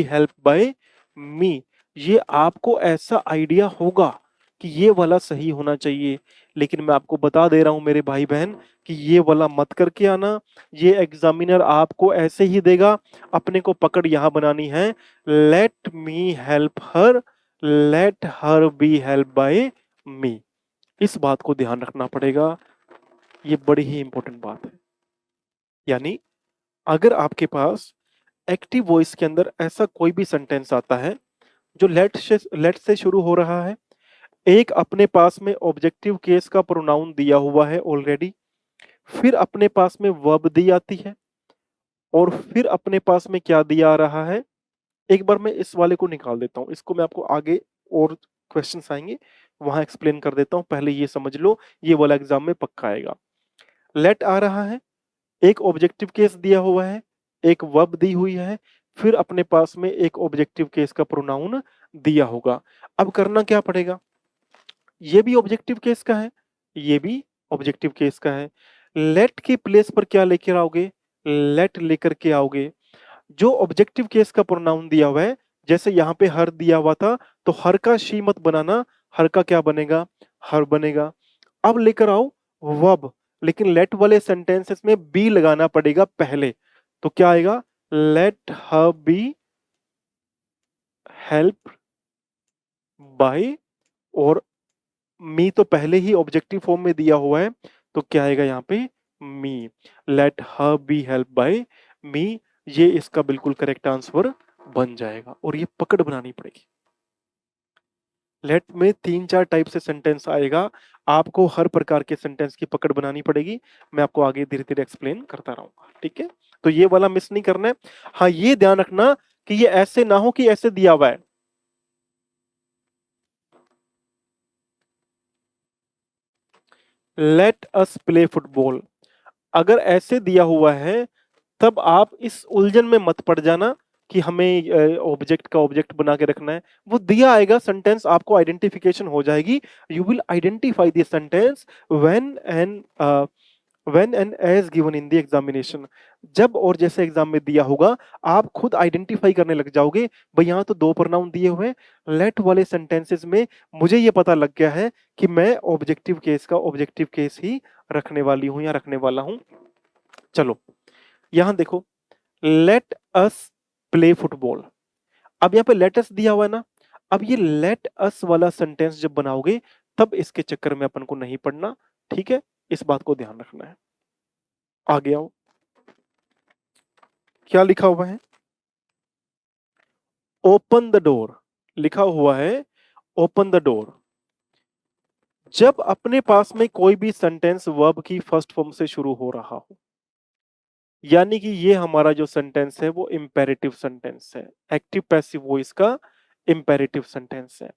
help by me. ये आपको ऐसा आइडिया होगा कि ये वाला सही होना चाहिए, लेकिन मैं आपको बता दे रहा हूं मेरे भाई बहन कि ये वाला मत करके आना। ये एग्जामिनर आपको ऐसे ही देगा। अपने को पकड़ यहां बनानी है, let me help her, let her be help by me. इस बात को ध्यान रखना पड़ेगा, ये बड़ी ही इंपॉर्टेंट बात है। यानी अगर आपके पास एक्टिव वॉइस के अंदर ऐसा कोई भी सेंटेंस आता है जो लेट से शुरू हो रहा है, एक अपने पास में ऑब्जेक्टिव केस का प्रोनाउन दिया हुआ है ऑलरेडी, फिर अपने पास में वर्ब दी आती है, और फिर अपने पास में क्या दिया आ रहा है? एक बार मैं इस वाले को निकाल देता हूं, इसको मैं आपको आगे और क्वेश्चंस आएंगे वहां एक्सप्लेन कर देता हूं, पहले ये समझ लो, ये वाला एग्जाम में पक्का आएगा। लेट आ रहा है, एक ऑब्जेक्टिव केस दिया हुआ है, एक वर्ब दी हुई है, फिर अपने पास में एक ऑब्जेक्टिव केस का प्रोनाउन दिया होगा। अब करना क्या पड़ेगा? ये भी ऑब्जेक्टिव केस का है, ये भी ऑब्जेक्टिव केस का है। लेट की प्लेस पर क्या लेकर आओगे? लेट लेकर के आओगे। जो ऑब्जेक्टिव केस का प्रोनाउन दिया हुआ है, जैसे यहाँ पे हर दिया हुआ था, तो हर का शी मत बनाना, हर का क्या बनेगा? हर बनेगा। अब लेकर आओ वर्ब, लेकिन लेट वाले सेंटेंसेस में बी लगाना पड़ेगा पहले। तो क्या आएगा? Late her be help bye, और मी तो पहले ही ऑब्जेक्टिव फॉर्म में दिया हुआ है, तो क्या आएगा यहाँ पे? Me. Let her be help by me, ये इसका बिल्कुल करेक्ट आंसर बन जाएगा। और ये पकड़ बनानी पड़ेगी। लेट में 3-4 टाइप से सेंटेंस आएगा, आपको हर प्रकार के सेंटेंस की पकड़ बनानी पड़ेगी। मैं आपको आगे धीरे धीरे एक्सप्लेन करता रहूंगा, ठीक है? तो ये वाला मिस नहीं करना है। हाँ, ये ध्यान रखना कि ये ऐसे ना हो कि ऐसे दिया हुआ है। लेट अस प्ले फुटबॉल, अगर ऐसे दिया हुआ है तब आप इस उलझन में मत पड़ जाना कि हमें ऑब्जेक्ट का ऑब्जेक्ट बना के रखना है। वो दिया आएगा सेंटेंस, आपको आइडेंटिफिकेशन हो जाएगी। You will identify this sentence when and as given in the examination. जब और जैसे एग्जाम में दिया होगा, आप खुद आइडेंटिफाई करने लग जाओगे, भाई यहाँ तो दो प्रोनाउन दिए हुए हैं। लेट वाले सेंटेंसेस में मुझे ये पता लग गया है कि मैं ऑब्जेक्टिव केस का ऑब्जेक्टिव केस ही रखने वाली हूं या रखने वाला हूं। चलो यहां देखो, लेट अस प्ले फुटबॉल। अब यहाँ पे लेट अस दिया हुआ है ना, अब ये लेट अस वाला सेंटेंस जब बनाओगे तब इसके चक्कर में अपन को नहीं पड़ना, ठीक है, इस बात को ध्यान रखना है। आगे आओ, क्या लिखा हुआ है, ओपन द डोर लिखा हुआ है, ओपन द डोर। जब अपने पास में कोई भी सेंटेंस वर्ब की फर्स्ट फॉर्म से शुरू हो रहा हो, यानी कि ये हमारा जो सेंटेंस है वो इंपेरेटिव सेंटेंस है, एक्टिव पैसिव वॉइस का इंपेरेटिव सेंटेंस है।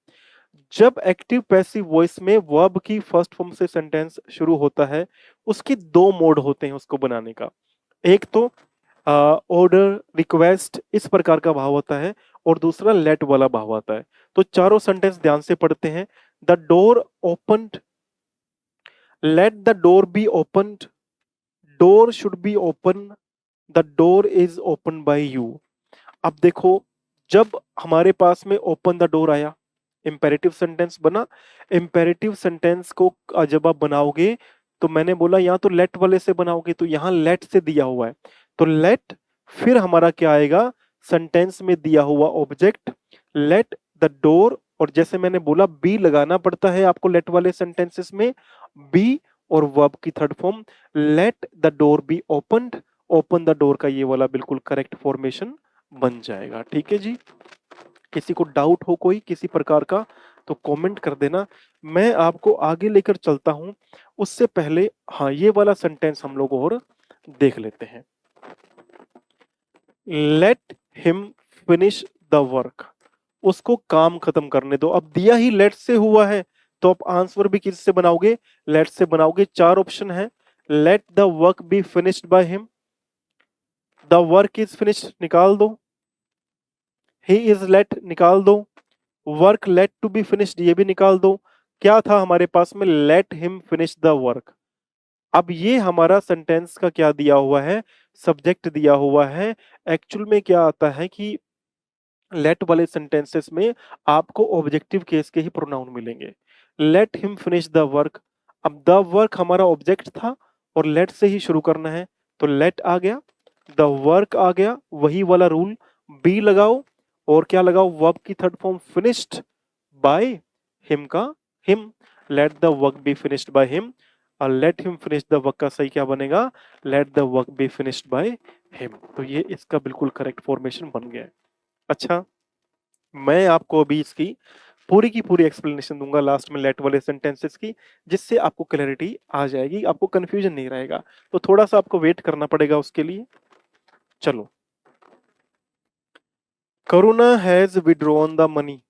जब एक्टिव पैसिव वॉइस में वर्ब की फर्स्ट फॉर्म से सेंटेंस शुरू होता है, उसके दो मोड होते हैं उसको बनाने का। एक तो ऑर्डर, रिक्वेस्ट, इस प्रकार का भाव होता है, और दूसरा लेट वाला भाव आता है। तो चारों सेंटेंस ध्यान से पढ़ते हैं। The door opened, let the door be opened, door should be open, the door is open by you. अब देखो, जब हमारे पास में ओपन द डोर आया, इंपेरेटिव सेंटेंस बना। इंपेरेटिव सेंटेंस को जब आप बनाओगे तो मैंने बोला यहाँ तो लेट वाले से बनाओगे, तो यहाँ लेट से दिया हुआ है, तो लेट, फिर हमारा क्या आएगा, सेंटेंस में दिया हुआ ऑब्जेक्ट, लेट द डोर, और जैसे मैंने बोला बी लगाना पड़ता है आपको लेट वाले सेंटेंसेस में, बी और वर्ब की third form, let the door be opened, open the door का ये वाला बिल्कुल करेक्ट फॉर्मेशन बन जाएगा। ठीक है जी, किसी को डाउट हो कोई किसी प्रकार का तो कमेंट कर देना, मैं आपको आगे लेकर चलता हूं। उससे पहले हाँ, ये वाला सेंटेंस हम लोग और देख लेते हैं, late him finish the work, उसको काम खत्म करने दो। अब दिया ही लेट से हुआ है तो आप आंसर भी किससे बनाओगे, लेट से बनाओगे। चार ऑप्शन है, let the work be finished by him, the work is finished निकाल दो, ही इज लेट निकाल दो, work let to be finished ये भी निकाल दो। क्या था हमारे पास में, let him finish the work. अब ये हमारा सेंटेंस का क्या दिया हुआ है, सब्जेक्ट दिया हुआ है। एक्चुअल में क्या आता है कि लेट वाले सेंटेंसेस में आपको ऑब्जेक्टिव केस के ही प्रोनाउन मिलेंगे। Late him finish the work, अब द वर्क हमारा ऑब्जेक्ट था और लेट से ही शुरू करना है, तो लेट आ गया, द वर्क आ गया, वही वाला रूल, बी लगाओ और क्या लगाओ, वर्ब की third form finished by him का him, let the work be finished by him, और let him finish the work का सही क्या बनेगा, let the work be finished by him. तो ये इसका बिल्कुल करेक्ट फॉर्मेशन बन गया है। अच्छा, मैं आपको अभी इसकी पूरी की पूरी एक्सप्लेनेशन दूंगा लास्ट में लेट वाले सेंटेंसेस की, जिससे आपको क्लैरिटी आ जाएगी, आपको कंफ्यूजन नहीं रहेगा। तो थोड़ा सा आपको वेट करना पड़ेगा उसके लिए। चलो, करुणा हैज विड्रॉन द मनी,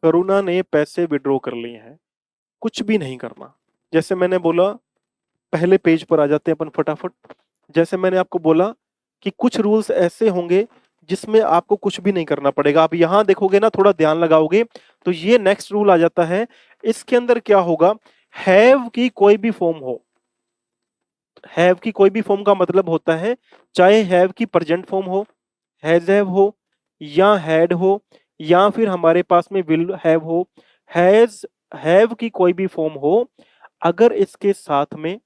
करुणा ने पैसे विड्रॉ कर लिए हैं। कुछ भी नहीं करना, जैसे मैंने बोला, पहले पेज पर आ जाते हैं अपन फटाफट। जैसे मैंने आपको बोला कि कुछ रूल्स ऐसे होंगे जिसमें आपको कुछ भी नहीं करना पड़ेगा। आप यहां देखोगे ना, थोड़ा ध्यान लगाओगे तो ये नेक्स्ट रूल आ जाता है। इसके अंदर क्या होगा, हैव की कोई भी फॉर्म हो, हैव की कोई भी फॉर्म का मतलब होता है चाहे हैव की प्रेजेंट फॉर्म हो, हैज हैव हो, या हैड हो, या फिर हमारे पास में विल हैव हो, हैज हैव की कोई भी फॉर्म हो, अगर इसके साथ में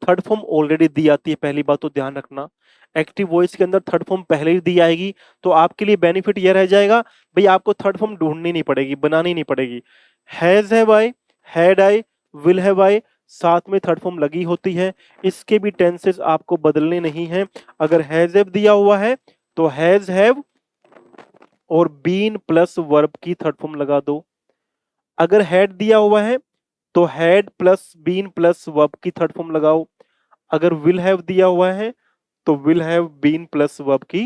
थर्ड फॉर्म ऑलरेडी दी आती है, पहली बात तो ध्यान रखना, एक्टिव वॉइस के अंदर थर्ड फॉर्म पहले ही दी आएगी, तो आपके लिए बेनिफिट यह रह जाएगा भाई, आपको थर्ड फॉर्म ढूंढनी नहीं पड़ेगी, बनानी नहीं पड़ेगी। Has have I, had I, will have I, साथ में थर्ड फॉर्म लगी होती है, इसके भी टेंसेस आपको बदलने नहीं है। अगर हैज हैव दिया हुआ है तो हैज हैव और बीन प्लस वर्ब की थर्ड फॉर्म लगा दो। अगर हैड दिया हुआ है तो had plus been plus verb की थर्ड फॉर्म लगाओ। अगर विल हैव दिया हुआ है तो will have been plus verb की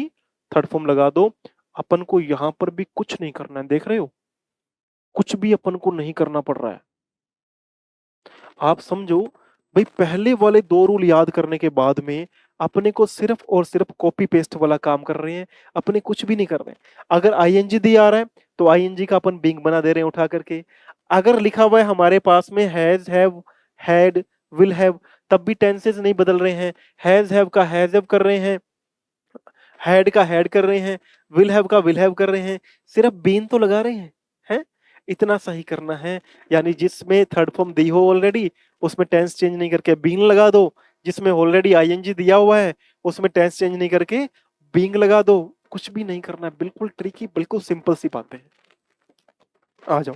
थर्ड फॉर्म लगा दो। अपन को यहां पर भी कुछ नहीं करना है, देख रहे हो, कुछ भी अपन को नहीं करना पड़ रहा है। आप समझो भाई, पहले वाले दो रूल याद करने के बाद में अपने को सिर्फ और सिर्फ कॉपी पेस्ट वाला काम कर रहे हैं, अपने कुछ भी नहीं कर रहे हैं। अगर आईएनजी दिया आ रहा है तो आईएनजी का अपन बिंग बना दे रहे हैं उठा करके। अगर लिखा हुआ है हमारे पास में has have, had, will have, तब भी टेंसेस नहीं बदल रहे हैं। हैज हैव का हैज हैव कर रहे हैं, हैड का हैड कर रहे हैं, विल हैव का विल हैव कर रहे हैं, सिर्फ बीन तो लगा रहे हैं। इतना सही करना है, यानी जिसमें थर्ड फॉर्म दी हो ऑलरेडी उसमें टेंस चेंज नहीं करके बीन लगा दो, जिसमें ऑलरेडी आईएनजी दिया हुआ है उसमें टेंस चेंज नहीं करके बीइंग लगा दो। कुछ भी नहीं करना है, बिल्कुल ट्रिकी, बिल्कुल सिंपल सी बातें हैं। आ जाओ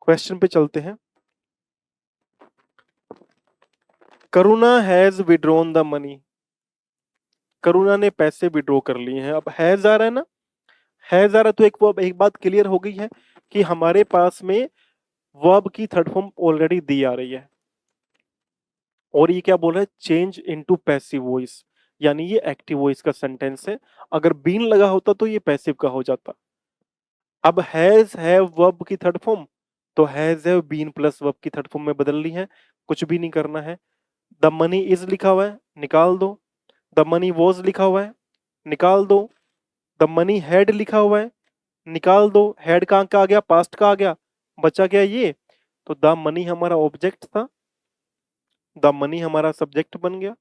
क्वेश्चन पे चलते हैं। करुणा हैज विड्रॉन द मनी। करुणा ने पैसे विड्रॉ कर लिए हैं। अब हैज आ रहा है ना, हैज आ रहा है तो एक बात क्लियर हो गई है कि हमारे पास में वर्ब की थर्ड फॉर्म ऑलरेडी दी आ रही है और ये क्या बोल रहा है, चेंज इनटू पैसिव वॉइस, यानी ये एक्टिव वॉइस का सेंटेंस है। अगर बीन लगा होता तो ये पैसिव का हो जाता। अब हैज हैव वर्ब की थर्ड फॉर्म, तो has have been plus verb की थर्ड फॉर्म में बदल ली है, कुछ भी नहीं करना है। द मनी इज लिखा हुआ है, निकाल दो। द मनी वॉज लिखा हुआ है, निकाल दो। द मनी हैड लिखा हुआ है, निकाल दो। हैड कहाँ का आ गया, पास्ट का आ गया, बचा क्या ये। तो द मनी हमारा ऑब्जेक्ट था, द मनी हमारा सब्जेक्ट बन गया।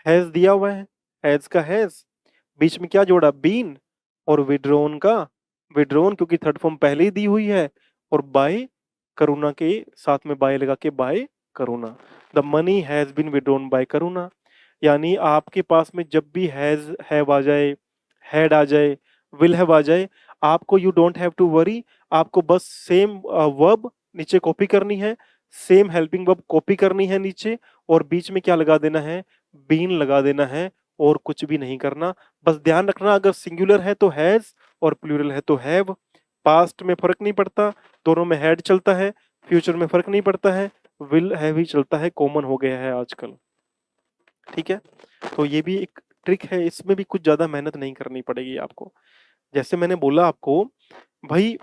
हैज दिया हुआ है, हैज का हैज, बीच में क्या जोड़ा, बीन, और विड्रोन का विड्रोन, क्योंकि थर्ड फॉर्म पहले ही दी हुई है, और बाय करुणा के साथ में बाय लगा के by Karuna. The money has been withdrawn by Karuna. यानी आपके पास में जब भी हैज हैव आ जाए, हैड आ जाए, विल हैव आ जाए, आपको you don't have to worry, आपको बस सेम वर्ब नीचे कॉपी करनी है, सेम हेल्पिंग वर्ब कॉपी करनी है नीचे, और बीच में क्या लगा देना है, बीन लगा देना है, और कुछ भी नहीं करना। बस ध्यान रखना, अगर सिंगुलर है तो हैज और प्लूरल है तो हैव। पास्ट में फर्क नहीं पड़ता, दोनों में हैड चलता है। फ्यूचर में फर्क नहीं पड़ता है, विल हैव ही चलता है, कॉमन हो गया है आजकल। ठीक है, तो ये भी एक ट्रिक है, इसमें भी कुछ ज्यादा मेहनत नहीं करनी पड़ेगी आपको। जैसे मैंने बोला आपको भाई,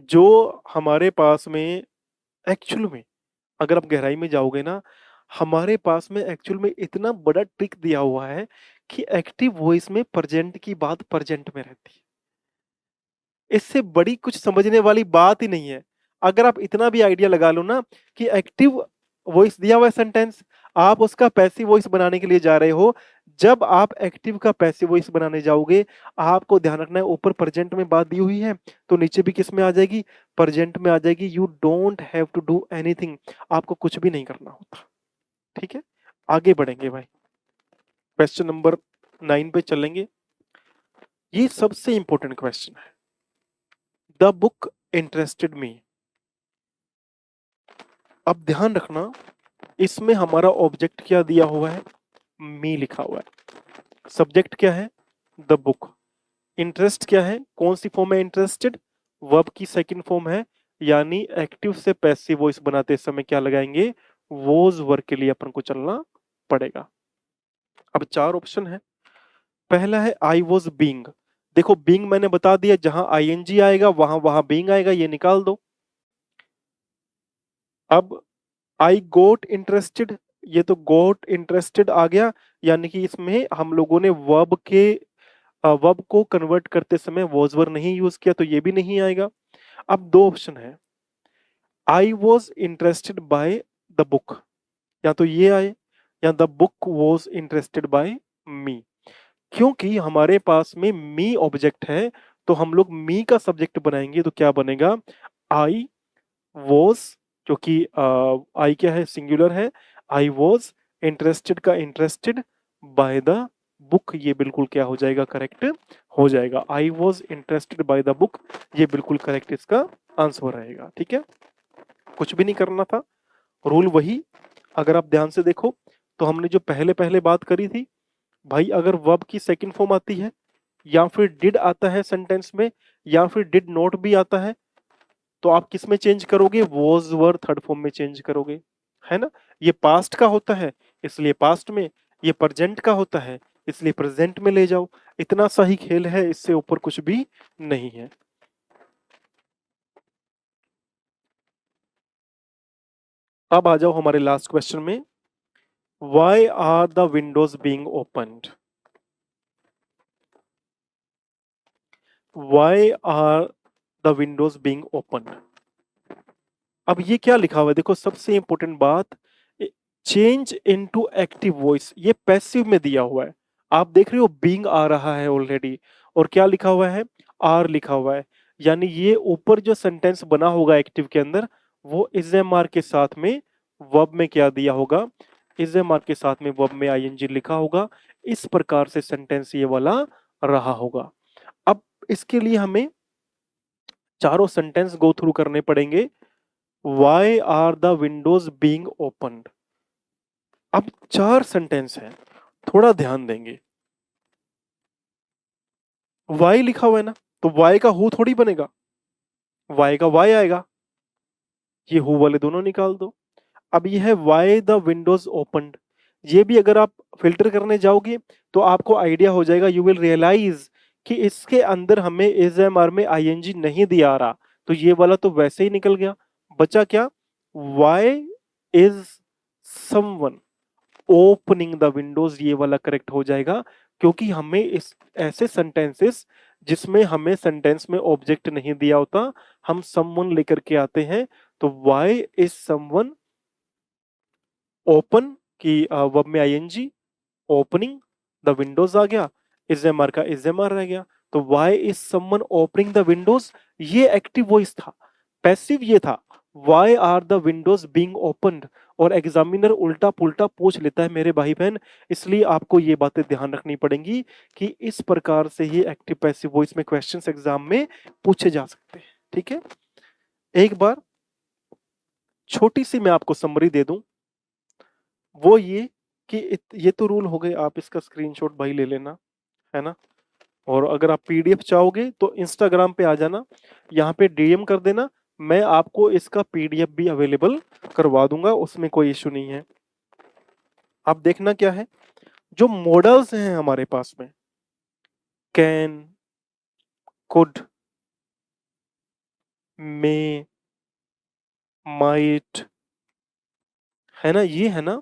जो हमारे पास में एक्चुअल में, अगर आप गहराई में जाओगे ना, हमारे पास में एक्चुअल में इतना बड़ा ट्रिक दिया हुआ है कि एक्टिव वॉइस में प्रेजेंट की बात प्रेजेंट में रहती है। इससे बड़ी कुछ समझने वाली बात ही नहीं है। अगर आप इतना भी आइडिया लगा लो ना कि एक्टिव वॉइस दिया हुआ है सेंटेंस, आप उसका पैसिव वॉइस बनाने के लिए जा रहे हो। जब आप एक्टिव का पैसिव वॉइस बनाने जाओगे, आपको ध्यान रखना है, ऊपर प्रेजेंट में बात दी हुई है तो नीचे भी किस में आ जाएगी, प्रेजेंट में आ जाएगी। You don't have to do anything, आपको कुछ भी नहीं करना होता। ठीक है, आगे बढ़ेंगे भाई, क्वेश्चन नंबर 9 पे चलेंगे। ये सबसे इंपॉर्टेंट क्वेश्चन है। द बुक इंटरेस्टेड मी। अब ध्यान रखना, इसमें हमारा ऑब्जेक्ट क्या दिया हुआ है, मी लिखा हुआ है। सब्जेक्ट क्या है, द बुक। इंटरेस्ट क्या है, कौन सी फॉर्म है इंटरेस्टेड, वर्ब की सेकंड फॉर्म है, यानी एक्टिव से पैसिव वॉइस बनाते समय क्या लगाएंगे, वोज वर्ग के लिए अपन को चलना पड़ेगा। अब 4 ऑप्शन है। पहला है आई वॉज बींग। देखो बींग मैंने बता दिया, जहां आईएनजी आएगा वहां वहां बींग आएगा, ये निकाल दो। अब आई गोट इंटरेस्टेड, ये तो गोट इंटरेस्टेड आ गया, यानी कि इसमें हम लोगों ने वर्ब को कन्वर्ट करते समय वॉज वर्ब नहीं यूज किया, तो ये भी नहीं आएगा। अब 2 ऑप्शन है, I was interested by the book, या तो ये आए या the book was interested by me. क्योंकि हमारे पास में मी ऑब्जेक्ट है, तो हम लोग मी का सब्जेक्ट बनाएंगे, तो क्या बनेगा, आई वॉज, क्योंकि आई क्या है, सिंगुलर है। आई वॉज इंटरेस्टेड का इंटरेस्टेड बाय द बुक, ये बिल्कुल क्या हो जाएगा, करेक्ट हो जाएगा। आई was interested by the book, ये बिल्कुल करेक्ट इसका आंसर रहेगा। ठीक है, कुछ भी नहीं करना था, रूल वही। अगर आप ध्यान से देखो तो हमने जो पहले पहले बात करी थी भाई, अगर वर्ब की सेकंड फॉर्म आती है, या फिर डिड आता है सेंटेंस में, या फिर डिड नॉट भी आता है, तो आप किस में चेंज करोगे, वॉज वर थर्ड फॉर्म में चेंज करोगे, है ना। ये पास्ट का होता है इसलिए पास्ट में, ये प्रेजेंट का होता है इसलिए प्रेजेंट में ले जाओ। इतना सा ही खेल है, इससे ऊपर कुछ भी नहीं है। अब आ जाओ हमारे लास्ट क्वेश्चन में, why are the windows being opened. Why are the windows being opened. अब ये क्या लिखा हुआ है, देखो सबसे इंपॉर्टेंट बात, चेंज इनटू एक्टिव वॉइस, ये पैसिव में दिया हुआ है। आप देख रहे हो बीइंग आ रहा है ऑलरेडी, और क्या लिखा हुआ है, आर लिखा हुआ है। यानी ये ऊपर जो सेंटेंस बना होगा एक्टिव के अंदर, वो इज एम आर के साथ में वर्ब में क्या दिया होगा, इज एम आर के साथ में वर्ब में आईएनजी लिखा होगा। इस प्रकार से सेंटेंस ये वाला रहा होगा। अब इसके लिए हमें चारों सेंटेंस गो थ्रू करने पड़ेंगे। Why are the windows being opened. अब 4 सेंटेंस हैं, थोड़ा ध्यान देंगे। वाई लिखा हुआ है ना, तो वाई का हु थोड़ी बनेगा, वाई का वाई आएगा, ये हु वाले दोनों निकाल दो। अब ये है वाई द विंडोज ओपन्ड, ये भी अगर आप फिल्टर करने जाओगे तो आपको आइडिया हो जाएगा, यू विल रियलाइज कि इसके अंदर हमें इज एम आर में आईएनजी नहीं दिया आ रहा, तो ये वाला तो वैसे ही निकल गया। बचा क्या, why is someone opening the windows, ये वाला करेक्ट हो जाएगा, क्योंकि हमें इस ऐसे सेंटेंसेस जिसमें हमें सेंटेंस में ऑब्जेक्ट नहीं दिया होता, हम समवन लेकर के आते हैं। तो वाई इज समवन ओपन की वर्ब में आईएनजी, ओपनिंग द विंडोज आ गया, इज एम आर का इज एम आर रह गया, तो why is someone opening the windows, ये एक्टिव वॉइस था। पैसिव ये था, why are the windows being opened. और एग्जामिनर उल्टा पुल्टा पूछ लेता है मेरे भाई बहन, इसलिए आपको ये बातें ध्यान रखनी पड़ेंगी कि इस प्रकार से ही एक्टिव पैसिव वॉइस में क्वेश्चंस एग्जाम में पूछे जा सकते हैं। ठीक है, एक बार छोटी सी मैं आपको समरी दे दूं, वो ये कि ये तो रूल हो गए, आप इसका स्क्रीनशॉट भाई ले लेना, है ना। और अगर आप पीडीएफ चाहोगे तो इंस्टाग्राम पे आ जाना, यहाँ पे डीएम कर देना, मैं आपको इसका पीडीएफ भी अवेलेबल करवा दूंगा, उसमें कोई इश्यू नहीं है। अब देखना क्या है, जो मॉडल्स हैं हमारे पास में, कैन, कुड, मे, माइट, है ना, ये है ना।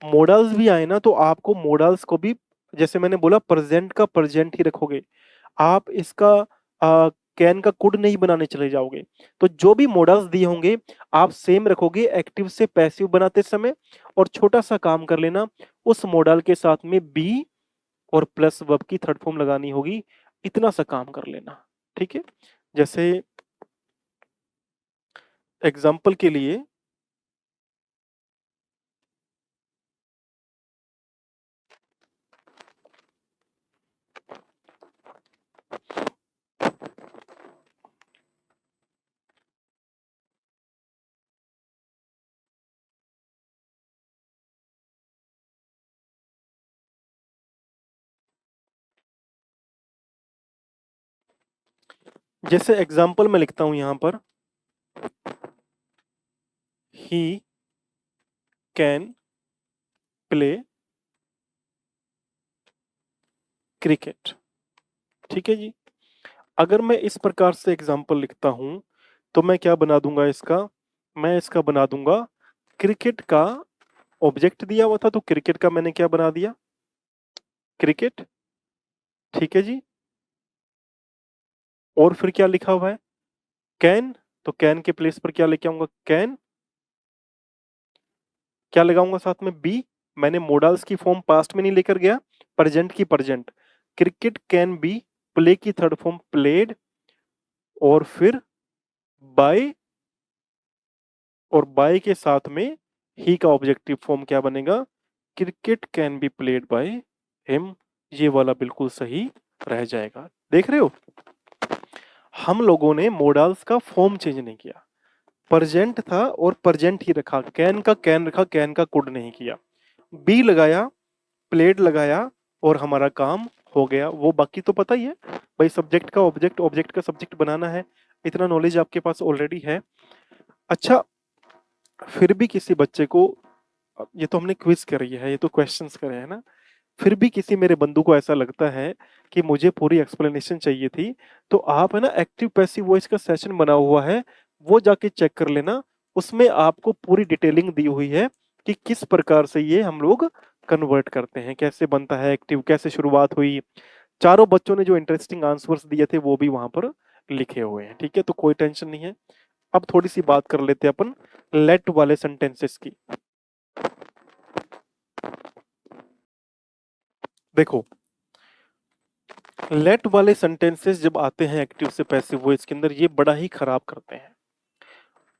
मॉडल्स भी आए ना तो आपको मॉडल्स को भी, जैसे मैंने बोला, प्रेजेंट का प्रेजेंट ही रखोगे आप, इसका कैन का कुड नहीं बनाने चले जाओगे। तो जो भी मॉडल्स दिए होंगे आप सेम रखोगे एक्टिव से पैसिव बनाते समय, और छोटा सा काम कर लेना, उस मॉडल के साथ में बी और प्लस वर्ब की थर्ड फॉर्म लगानी होगी, इतना सा काम कर लेना। ठीक है, जैसे एग्जाम्पल के लिए जैसे एग्जाम्पल में लिखता हूं यहां पर, ही कैन प्ले क्रिकेट। ठीक है जी, अगर मैं इस प्रकार से एग्जाम्पल लिखता हूं तो मैं क्या बना दूंगा इसका, मैं इसका बना दूंगा क्रिकेट का ऑब्जेक्ट दिया हुआ था, तो क्रिकेट का मैंने क्या बना दिया, क्रिकेट। ठीक है जी, और फिर क्या लिखा हुआ है, कैन, तो कैन के प्लेस पर क्या लेके आऊंगा, कैन, क्या लगाऊंगा साथ में, बी। मैंने मॉडल्स की फॉर्म पास्ट में नहीं लेकर गया, प्रेजेंट की present, cricket can be, play की थर्ड फॉर्म प्लेड, और फिर बाय, और बाय के साथ में ही का ऑब्जेक्टिव फॉर्म क्या बनेगा, cricket can be played by him. ये वाला बिल्कुल सही रह जाएगा। देख रहे हो, हम लोगों ने मॉडल्स का फॉर्म चेंज नहीं किया, प्रेजेंट था और प्रेजेंट ही रखा, कैन का कैन रखा, कैन का कुड नहीं किया, बी लगाया, प्लेड लगाया, और हमारा काम हो गया। वो बाकी तो पता ही है भाई, सब्जेक्ट का ऑब्जेक्ट, ऑब्जेक्ट का सब्जेक्ट बनाना है, इतना नॉलेज आपके पास ऑलरेडी है। अच्छा, फिर भी किसी बच्चे को, ये तो हमने क्विज करी है, ये तो क्वेश्चंस करे हैं ना, फिर भी किसी मेरे बंधु को ऐसा लगता है कि मुझे पूरी एक्सप्लेनेशन चाहिए थी, तो आप है ना, एक्टिव पैसिव वॉइस का सेशन बना हुआ है, वो जाके चेक कर लेना, उसमें आपको पूरी डिटेलिंग दी हुई है कि किस प्रकार से ये हम लोग कन्वर्ट करते हैं, कैसे बनता है एक्टिव, कैसे शुरुआत हुई। चारों बच्चों ने जो इंटरेस्टिंग आंसर्स दिए थे वो भी वहां पर लिखे हुए हैं। ठीक है, तो कोई टेंशन नहीं है। अब थोड़ी सी बात कर लेते हैं अपन लेट वाले सेंटेंसेस की। देखो, लेट वाले सेंटेंसेस जब आते हैं एक्टिव से पैसिव वॉइस के अंदर, ये बड़ा ही खराब करते हैं।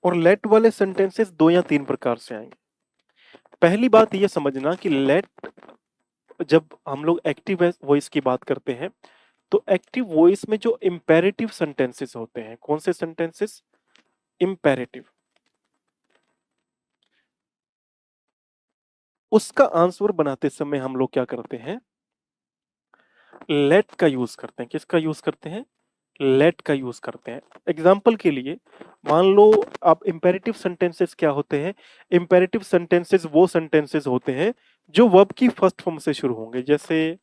और लेट वाले सेंटेंसेस 2 या 3 प्रकार से आएंगे। पहली बात ये समझना कि लेट, जब हम लोग एक्टिव वॉइस की बात करते हैं तो एक्टिव वॉइस में जो इंपेरेटिव सेंटेंसेस होते हैं, कौन से सेंटेंसेस? इंपेरेटिव। उसका आंसर बनाते समय हम लोग क्या करते हैं? लेट का यूज करते हैं। किसका यूज करते हैं? लेट का यूज करते हैं। एग्जाम्पल के लिए मान लो, आप इंपेरेटिव सेंटेंसेस क्या होते हैं? इंपेरेटिव सेंटेंसेस वो सेंटेंसेस होते हैं जो वर्ब की फर्स्ट फॉर्म से शुरू होंगे, जैसे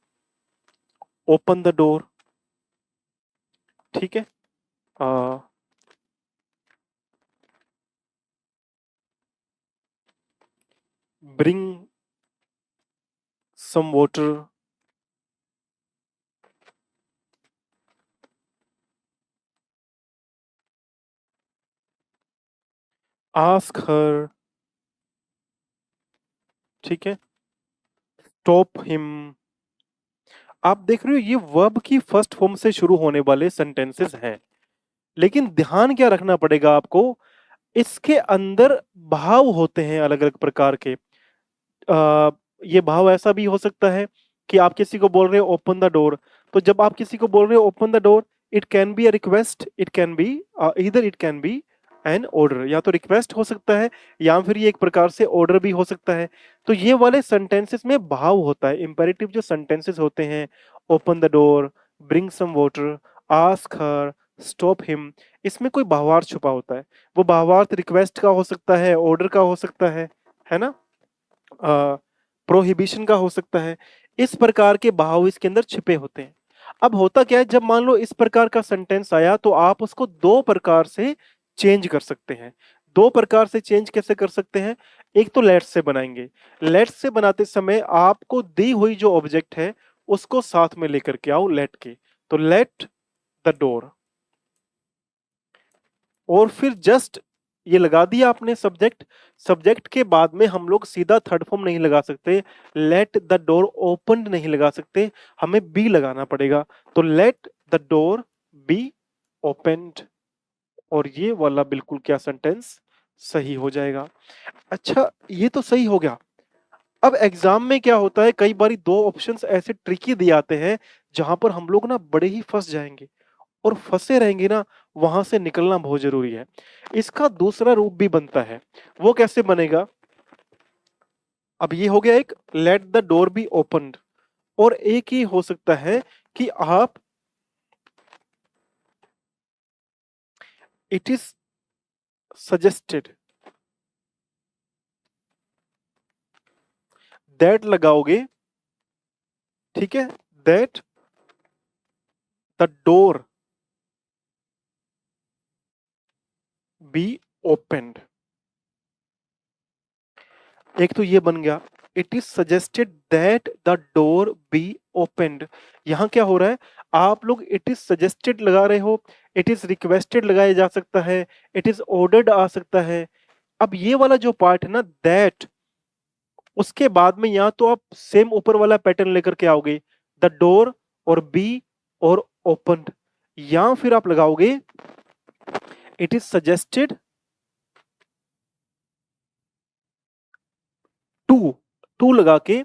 ओपन द डोर, ठीक है, bring some water, ask her, ठीक है, स्टॉप हिम। आप देख रहे हो ये वर्ब की फर्स्ट फॉर्म से शुरू होने वाले सेंटेंसेस हैं, लेकिन ध्यान क्या रखना पड़ेगा आपको, इसके अंदर भाव होते हैं अलग अलग प्रकार के। ये भाव ऐसा भी हो सकता है कि आप किसी को बोल रहे हो ओपन द डोर, तो जब आप किसी को बोल रहे हो open the door, it can be a request, it can be either, it can be an order, या तो रिक्वेस्ट हो सकता है या फिर ये एक प्रकार से ऑर्डर भी हो सकता है। तो ये वाले सेंटेंसेस में भाव होता है। इंपेरेटिव जो सेंटेंसेस होते हैं, open the door, bring some water, ask her, stop him, इसमें कोई भावार्थ छुपा होता है। वो भावार्थ रिक्वेस्ट का हो सकता है, ऑर्डर का हो सकता है ना, प्रोहिबिशन का हो सकता है। इस प्रकार के भाव इसके अंदर छिपे होते हैं। अब होता क्या है, जब मान लो इस प्रकार का सेंटेंस आया तो आप उसको दो प्रकार से चेंज कर सकते हैं। दो प्रकार से चेंज कैसे कर सकते हैं? एक तो लेट्स से बनाएंगे। लेट्स से बनाते समय आपको दी हुई जो ऑब्जेक्ट है उसको साथ में लेकर के आओ, लेट के। तो लेट द डोर, और फिर जस्ट ये लगा दिया आपने सब्जेक्ट। सब्जेक्ट के बाद में हम लोग सीधा थर्ड फॉर्म नहीं लगा सकते, लेट द डोर ओपन नहीं लगा सकते, हमें बी लगाना पड़ेगा। तो let the door be opened, और ये वाला बिल्कुल क्या सेंटेंस सही हो जाएगा। अच्छा, ये तो सही हो गया। अब एग्जाम में क्या होता है, कई बार दो ऑप्शंस ऐसे ट्रिकी दिए आते हैं जहां पर हम लोग ना बड़े ही फंस जाएंगे, और फंसे रहेंगे ना, वहां से निकलना बहुत जरूरी है। इसका दूसरा रूप भी बनता है। वो कैसे बनेगा? अब ये हो गया एक, let the door be opened, और एक ही हो सकता है कि आप इट इज सजेस्टेड, दैट लगाओगे, ठीक है, that the door be opened. एक तो ये बन गया, it is suggested that the door be opened. यहां क्या हो रहा है, आप लोग इट इज सजेस्टेड लगा रहे हो, इट इज रिक्वेस्टेड लगाया जा सकता है, इट इज ऑर्डर्ड आ सकता है। अब ये वाला जो पार्ट है ना, दैट, उसके बाद में या तो आप सेम ऊपर वाला पैटर्न लेकर के आओगे, द डोर और बी और ओपन्ड, या फिर आप लगाओगे it is suggested to, to लगा के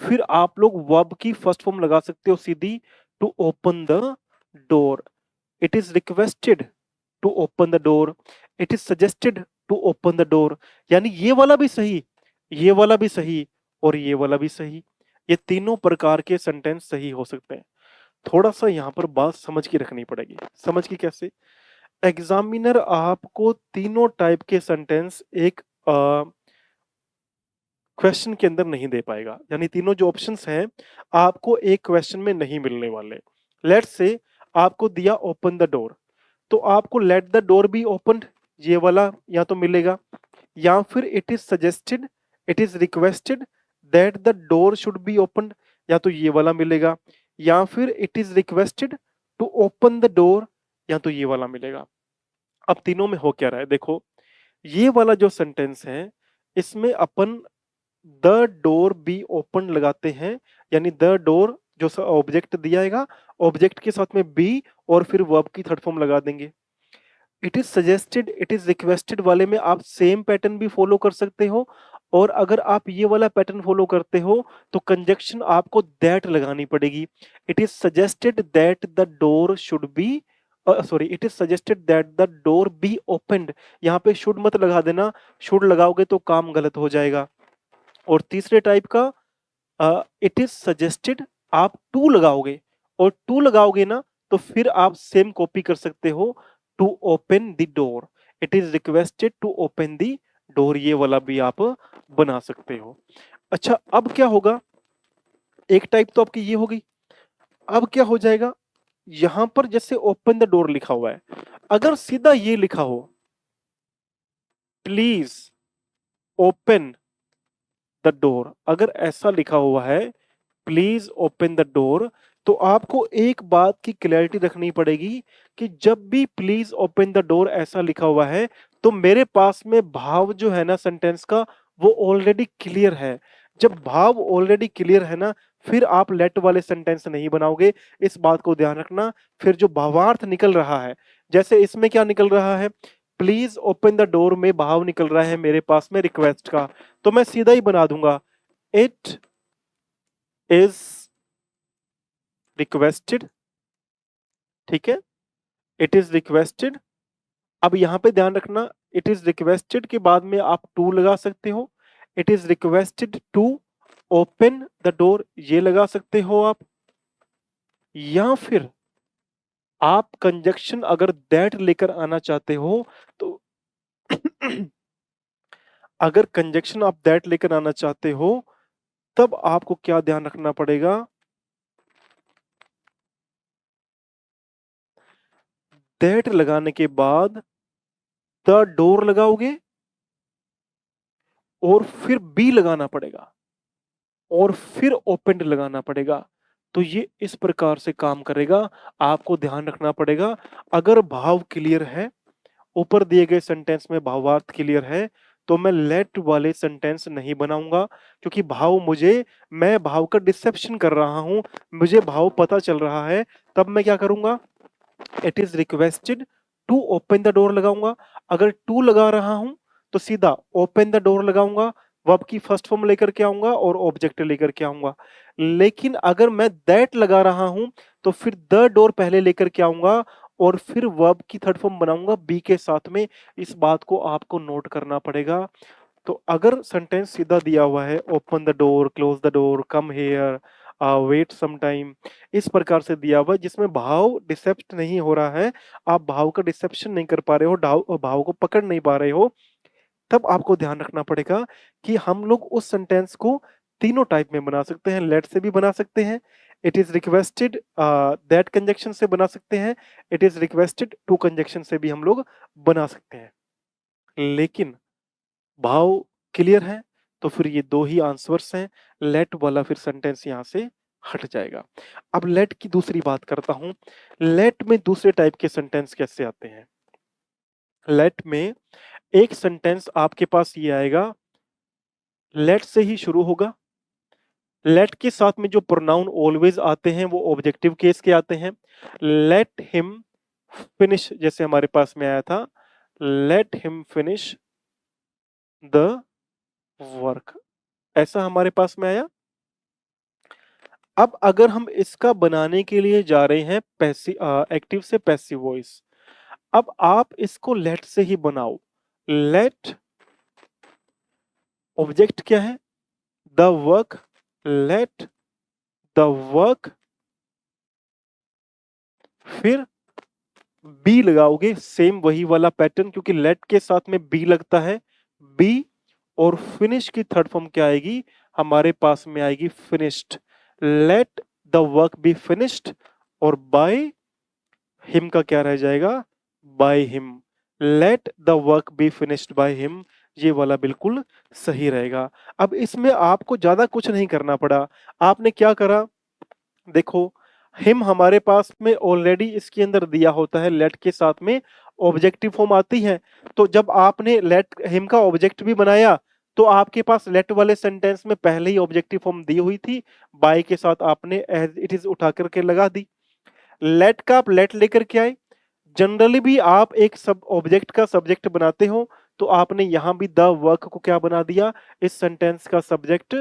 फिर आप लोग वर्ब की फर्स्ट फॉर्म लगा सकते हो सीधी, to open the door. It is requested to open the door, it is suggested to open the door. यानी ये वाला भी सही, ये वाला भी सही, और ये वाला भी सही। ये तीनों प्रकार के सेंटेंस सही हो सकते हैं। थोड़ा सा यहाँ पर बात समझ की रखनी पड़ेगी। समझ की कैसे? एग्जामिनर आपको तीनों टाइप के सेंटेंस एक क्वेश्चन के अंदर नहीं दे पाएगा, यानी तीनों जो ऑप्शंस हैं आपको एक क्वेश्चन में नहीं मिलने वाले। लेट्स से आपको दिया ओपन द डोर, तो आपको let the door be opened, ये वाला या तो मिलेगा, या फिर it is suggested, it is requested that the door should be opened, या तो ये वाला मिलेगा, या फिर it is requested to open the door, या तो ये वाला मिलेगा। अब तीनों में हो क्या रहा है देखो, ये वाला जो सेंटेंस है इसमें upon the door be open लगाते हैं, यानी द डोर जो ऑब्जेक्ट दिया है, ऑब्जेक्ट के साथ में बी और फिर वर्ब की थर्ड फॉर्म लगा देंगे। It is suggested, it is requested वाले में आप सेम पैटर्न भी फॉलो कर सकते हो, और अगर आप ये वाला पैटर्न फॉलो करते हो तो कंजक्शन आपको दैट लगानी पड़ेगी। It is suggested that the door should B sorry, it is suggested that the door B opened. यहाँ पे शुड मत लगा देना, शुड लगाओगे तो काम गलत हो जाएगा। और तीसरे टाइप का इट इज सजेस्टेड, आप टू लगाओगे, और टू लगाओगे ना तो फिर आप सेम कॉपी कर सकते हो, to open the door. It is requested to open the door, ये वाला भी आप बना सकते हो। अच्छा, अब क्या होगा, एक टाइप तो आपकी ये होगी। अब क्या हो जाएगा, यहां पर जैसे ओपन द डोर लिखा हुआ है, अगर सीधा ये लिखा हो प्लीज ओपन द डोर, अगर ऐसा लिखा हुआ है प्लीज ओपन द डोर, तो आपको एक बात की क्लैरिटी रखनी पड़ेगी कि जब भी प्लीज ओपन द डोर ऐसा लिखा हुआ है तो मेरे पास में भाव जो है ना सेंटेंस का, वो ऑलरेडी क्लियर है। जब भाव ऑलरेडी क्लियर है ना, फिर आप लेट वाले सेंटेंस नहीं बनाओगे, इस बात को ध्यान रखना। फिर जो भावार्थ निकल रहा है, जैसे इसमें क्या निकल रहा है, प्लीज ओपन द डोर में भाव निकल रहा है मेरे पास में रिक्वेस्ट का, तो मैं सीधा ही बना दूंगा, इट इज रिक्वेस्टेड। ठीक है, इट इज रिक्वेस्टेड। अब यहां पे ध्यान रखना, इट इज रिक्वेस्टेड के बाद में आप टू लगा सकते हो, it is requested to open the door ये लगा सकते हो आप, या फिर आप कंजक्शन अगर दैट लेकर आना चाहते हो तो अगर कंजक्शन आप दैट लेकर आना चाहते हो तब आपको क्या ध्यान रखना पड़ेगा, दैट लगाने के बाद द डोर लगाओगे और फिर बी लगाना पड़ेगा और फिर ओपन लगाना पड़ेगा। तो ये इस प्रकार से काम करेगा। आपको ध्यान रखना पड़ेगा, अगर भाव क्लियर है, ऊपर दिए गए सेंटेंस में भावार्थ क्लियर है, तो मैं लेट वाले सेंटेंस नहीं बनाऊंगा, क्योंकि भाव मुझे, मैं भाव का डिसेप्शन कर रहा हूं, मुझे भाव पता चल रहा है। तब मैं क्या करूंगा, it is requested to open the door लगाऊंगा। अगर टू लगा रहा हूं तो सीधा ओपन द डोर लगाऊंगा, वर्ब की फर्स्ट फॉर्म लेकर के आऊंगा और ऑब्जेक्ट लेकर के आऊंगा। लेकिन अगर मैं दैट लगा रहा हूं तो फिर द डोर पहले लेकर के आऊंगा और फिर वर्ब की थर्ड फॉर्म बनाऊंगा बी के साथ में। इस बात को आपको नोट करना पड़ेगा। तो अगर सेंटेंस सीधा दिया हुआ है, open the door, close the door, come here, wait some time, इस प्रकार से दिया हुआ है जिसमें भाव डिसेप्ट नहीं हो रहा है, आप भाव का डिसेप्शन नहीं कर पा रहे हो, भाव को पकड़ नहीं पा रहे हो, तब आपको ध्यान रखना पड़ेगा कि हम लोग उस सेंटेंस को तीनों टाइप में बना सकते हैं। लेट से भी बना सकते हैं, it is requested that conjunction से बना सकते हैं, it is requested to conjunction से भी हम लोग बना सकते हैं। लेकिन भाव क्लियर है तो फिर ये दो ही आंसर्स हैं, लेट वाला फिर सेंटेंस यहां से हट जाएगा। अब लेट की दूसरी बात करता हूं, लेट में दूसरे टाइप के सेंटेंस कैसे आते हैं। लेट में एक सेंटेंस आपके पास ये आएगा, लेट से ही शुरू होगा, लेट के साथ में जो प्रोनाउन ऑलवेज आते हैं वो ऑब्जेक्टिव केस के आते हैं। लेट हिम फिनिश, जैसे हमारे पास में आया था, late him finish the work, ऐसा हमारे पास में आया। अब अगर हम इसका बनाने के लिए जा रहे हैं पैसिव एक्टिव से पैसिव वॉइस, अब आप इसको लेट से ही बनाओ। लेट ऑब्जेक्ट क्या है, the work, late the work, फिर बी लगाओगे, सेम वही वाला पैटर्न, क्योंकि लेट के साथ में बी लगता है, बी, और फिनिश की थर्ड फॉर्म क्या आएगी, हमारे पास में आएगी finished. Late the work be finished, और बाय हिम का क्या रह जाएगा, by him. Let the work be finished by him, ये वाला बिल्कुल सही रहेगा। अब इसमें आपको ज्यादा कुछ नहीं करना पड़ा, आपने क्या करा, देखो हिम हमारे पास में ऑलरेडी इसके अंदर दिया होता है, लेट के साथ में ऑब्जेक्टिव फॉर्म आती है। तो जब आपने लेट हिम का ऑब्जेक्ट भी बनाया तो आपके पास लेट वाले सेंटेंस में पहले ही ऑब्जेक्टिव फॉर्म दी हुई थी, बाय के साथ आपने एज इट इज उठा करके लगा दी। लेट का आप लेट लेकर के आए, जनरली भी आप एक सब ऑब्जेक्ट का सब्जेक्ट बनाते हो तो आपने यहां भी द वर्क को क्या बना दिया, इस सेंटेंस का सब्जेक्ट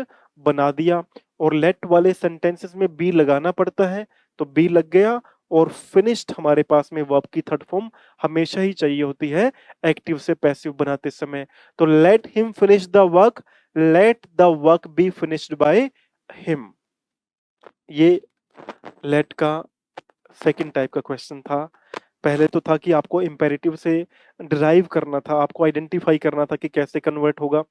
बना दिया। और लेट वाले सेंटेंसेस में बी लगाना पड़ता है, तो बी लग गया। और फिनिश्ड हमारे पास में वर्ब की थर्ड फॉर्म हमेशा ही चाहिए होती है एक्टिव से पैसिव बनाते समय। तो late him finish the work, late the work be finished by him. ये लेट का सेकंड टाइप का क्वेश्चन था। पहले तो था कि आपको इंपेरेटिव से डिराइव करना था, आपको आइडेंटिफाई करना था कि कैसे कन्वर्ट होगा।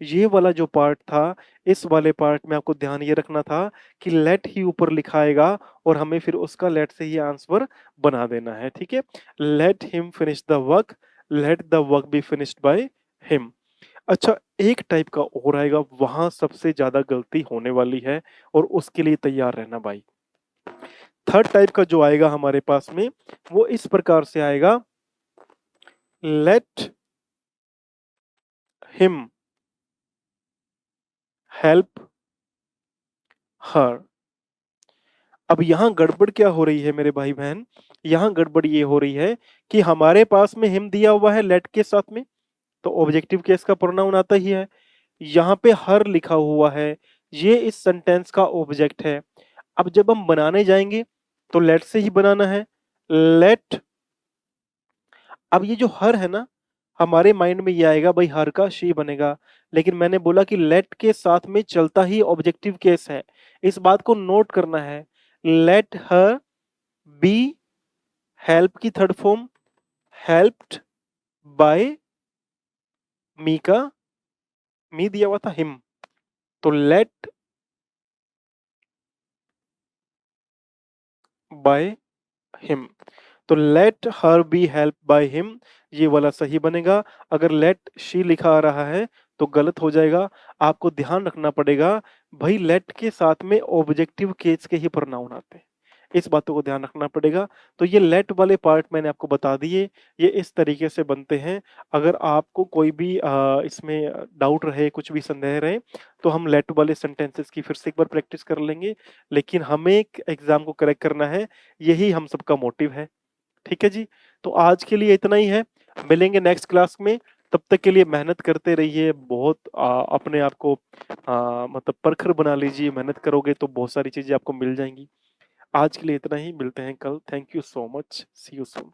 ये वाला जो पार्ट था, इस वाले पार्ट में आपको ध्यान ये रखना था कि लेट ही ऊपर लिखा आएगा और हमें फिर उसका लेट से ही आंसर बना देना है। ठीक है, late him finish the work, late the work be finished by him. अच्छा, एक टाइप का और आएगा, वहां सबसे ज्यादा गलती होने वाली है और उसके लिए तैयार रहना भाई। थर्ड टाइप का जो आएगा हमारे पास में, वो इस प्रकार से आएगा, लेट हिम हेल्प हर। अब यहां गड़बड़ क्या हो रही है मेरे भाई बहन, यहां गड़बड़ ये हो रही है कि हमारे पास में हिम दिया हुआ है लेट के साथ में, तो ऑब्जेक्टिव केस का प्रोनाउन आता ही है। यहाँ पे हर लिखा हुआ है, ये इस सेंटेंस का ऑब्जेक्ट है। अब जब हम बनाने जाएंगे तो लेट से ही बनाना है, लेट। अब ये जो हर है ना, हमारे माइंड में ये आएगा भाई हर का शी बनेगा, लेकिन मैंने बोला कि लेट के साथ में चलता ही ऑब्जेक्टिव केस है। इस बात को नोट करना है। लेट हर बी, हेल्प की थर्ड फॉर्म हेल्प्ड बाय, मी का मी दिया हुआ था हिम, तो लेट बाय हिम, तो let her be help by him, ये वाला सही बनेगा। अगर लेट शी लिखा आ रहा है तो गलत हो जाएगा। आपको ध्यान रखना पड़ेगा भाई, लेट के साथ में ऑब्जेक्टिव केस के ही प्रोनाउन आते हैं, इस बातों को ध्यान रखना पड़ेगा। तो ये लेट वाले पार्ट मैंने आपको बता दिए, ये इस तरीके से बनते हैं। अगर आपको कोई भी इसमें डाउट रहे, कुछ भी संदेह रहे, तो हम लेट वाले सेंटेंसेस की फिर से एक बार प्रैक्टिस कर लेंगे। लेकिन हमें एग्जाम को करेक्ट करना है, यही हम सबका मोटिव है। ठीक है जी, तो आज के लिए इतना ही है, मिलेंगे नेक्स्ट क्लास में। तब तक के लिए मेहनत करते रहिए, बहुत अपने आप को मतलब परखर बना लीजिए। मेहनत करोगे तो बहुत सारी चीजें आपको मिल जाएंगी। आज के लिए इतना ही, मिलते हैं कल। Thank you so much, see you soon.